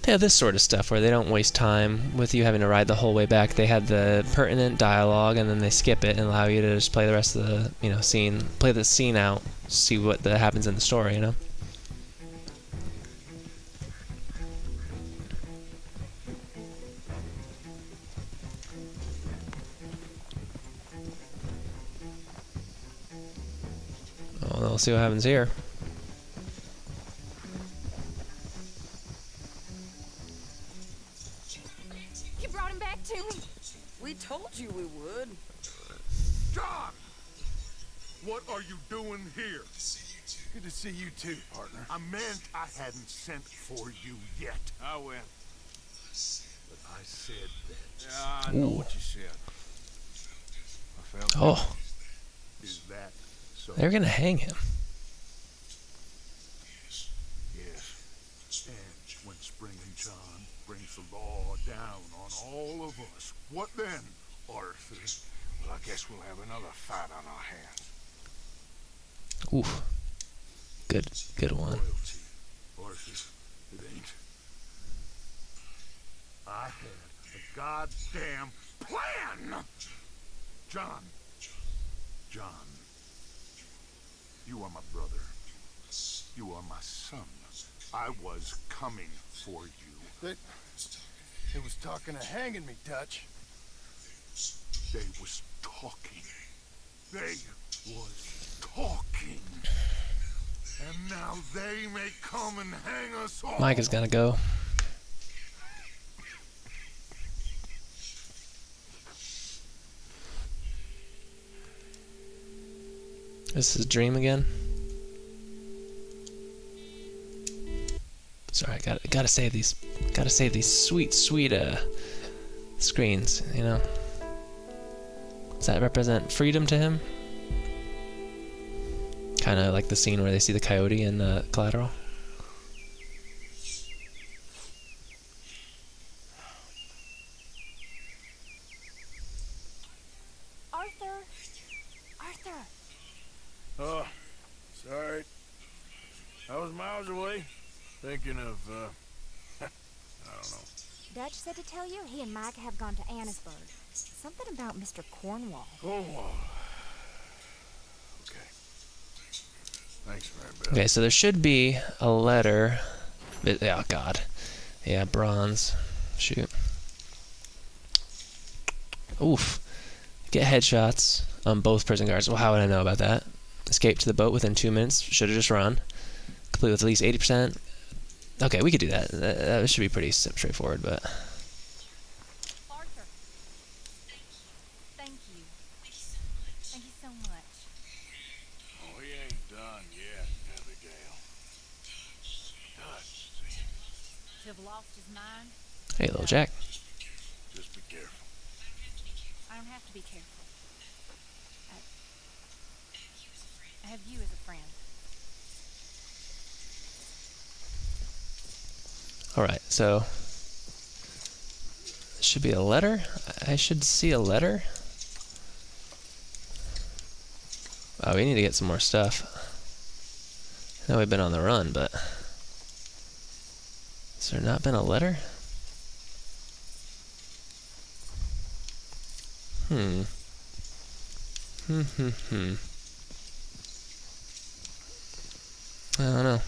Speaker 1: Thank yeah, this sort of stuff where they don't waste time with you having to ride the whole way back. They had the pertinent dialogue, and then they skip it and allow you to just play the rest of the, you know, scene, play the scene out, see what happens in the story, you know. Well, we'll see what happens here.
Speaker 9: You brought him back to me.
Speaker 10: We told you we would.
Speaker 8: John! What are you doing here?
Speaker 2: Good to see you too, partner.
Speaker 8: I meant I hadn't sent for you yet.
Speaker 2: I went.
Speaker 8: But I said that.
Speaker 2: Yeah, I know what you said. I felt
Speaker 1: Oh,
Speaker 8: Is that so?
Speaker 1: they're gonna hang him.
Speaker 8: Yes. And when Spring and John brings the law down on all of us, what then, Arthur?
Speaker 2: Well, I guess we'll have another fight on our hands.
Speaker 1: Oof. Good one.
Speaker 8: Loyalty, Arthur. It ain't. I had a goddamn plan! John. You are my brother. You are my son. I was coming for you.
Speaker 2: They was talking of hanging me, Dutch.
Speaker 8: They was talking. They was talking. And now they may come and hang us all.
Speaker 1: Mike is gonna go. This is Dream again. Sorry, gotta save these. Gotta save these sweet screens. You know. Does that represent freedom to him? Kind of like the scene where they see the coyote in Collateral.
Speaker 9: Arthur!
Speaker 2: Oh, sorry. I was miles away, thinking of, I don't know.
Speaker 9: Dutch said to tell you he and Micah have gone to Annisburg. Something about Mr. Cornwall.
Speaker 2: Cornwall. Okay. Thanks, Mary Beth.
Speaker 1: Okay, so there should be a letter. Oh God. Yeah, bronze. Shoot. Oof. Get headshots on both prison guards. Well, how would I know about that? Escape to the boat within 2 minutes. Should have just run. Complete with at least 80%. Okay, we could do that. That should be pretty straightforward, but...
Speaker 9: Arthur. Thank you. Thank you so much.
Speaker 2: Oh, he ain't done yet, Abigail. Dutch,
Speaker 9: To have lost his mind?
Speaker 1: Hey, little Jack.
Speaker 2: just be careful.
Speaker 9: I don't have to be careful. I have you as a friend.
Speaker 1: Alright, so... should be a letter? I should see a letter? Wow, we need to get some more stuff. I know we've been on the run, but... has there not been a letter? I don't know.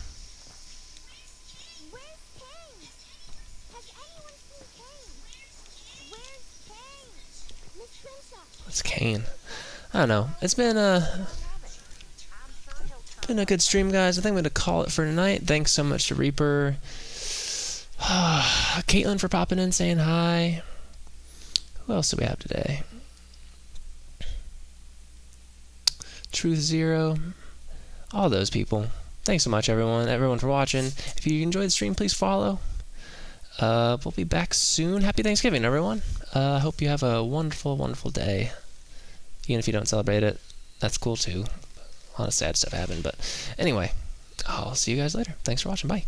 Speaker 9: Where's Kane? Has anyone seen Kane? Where's Kane? Miss Princess.
Speaker 1: It's Kane. I don't know. It's been a good stream, guys. I think I'm going to call it for tonight. Thanks so much to Reaper. Caitlin for popping in, saying hi. Who else do we have today? Truth Zero. All those people. Thanks so much, everyone for watching. If you enjoyed the stream, please follow. We'll be back soon. Happy Thanksgiving, everyone. Hope you have a wonderful, wonderful day. Even if you don't celebrate it, that's cool too. A lot of sad stuff happened, but anyway, I'll see you guys later. Thanks for watching. Bye.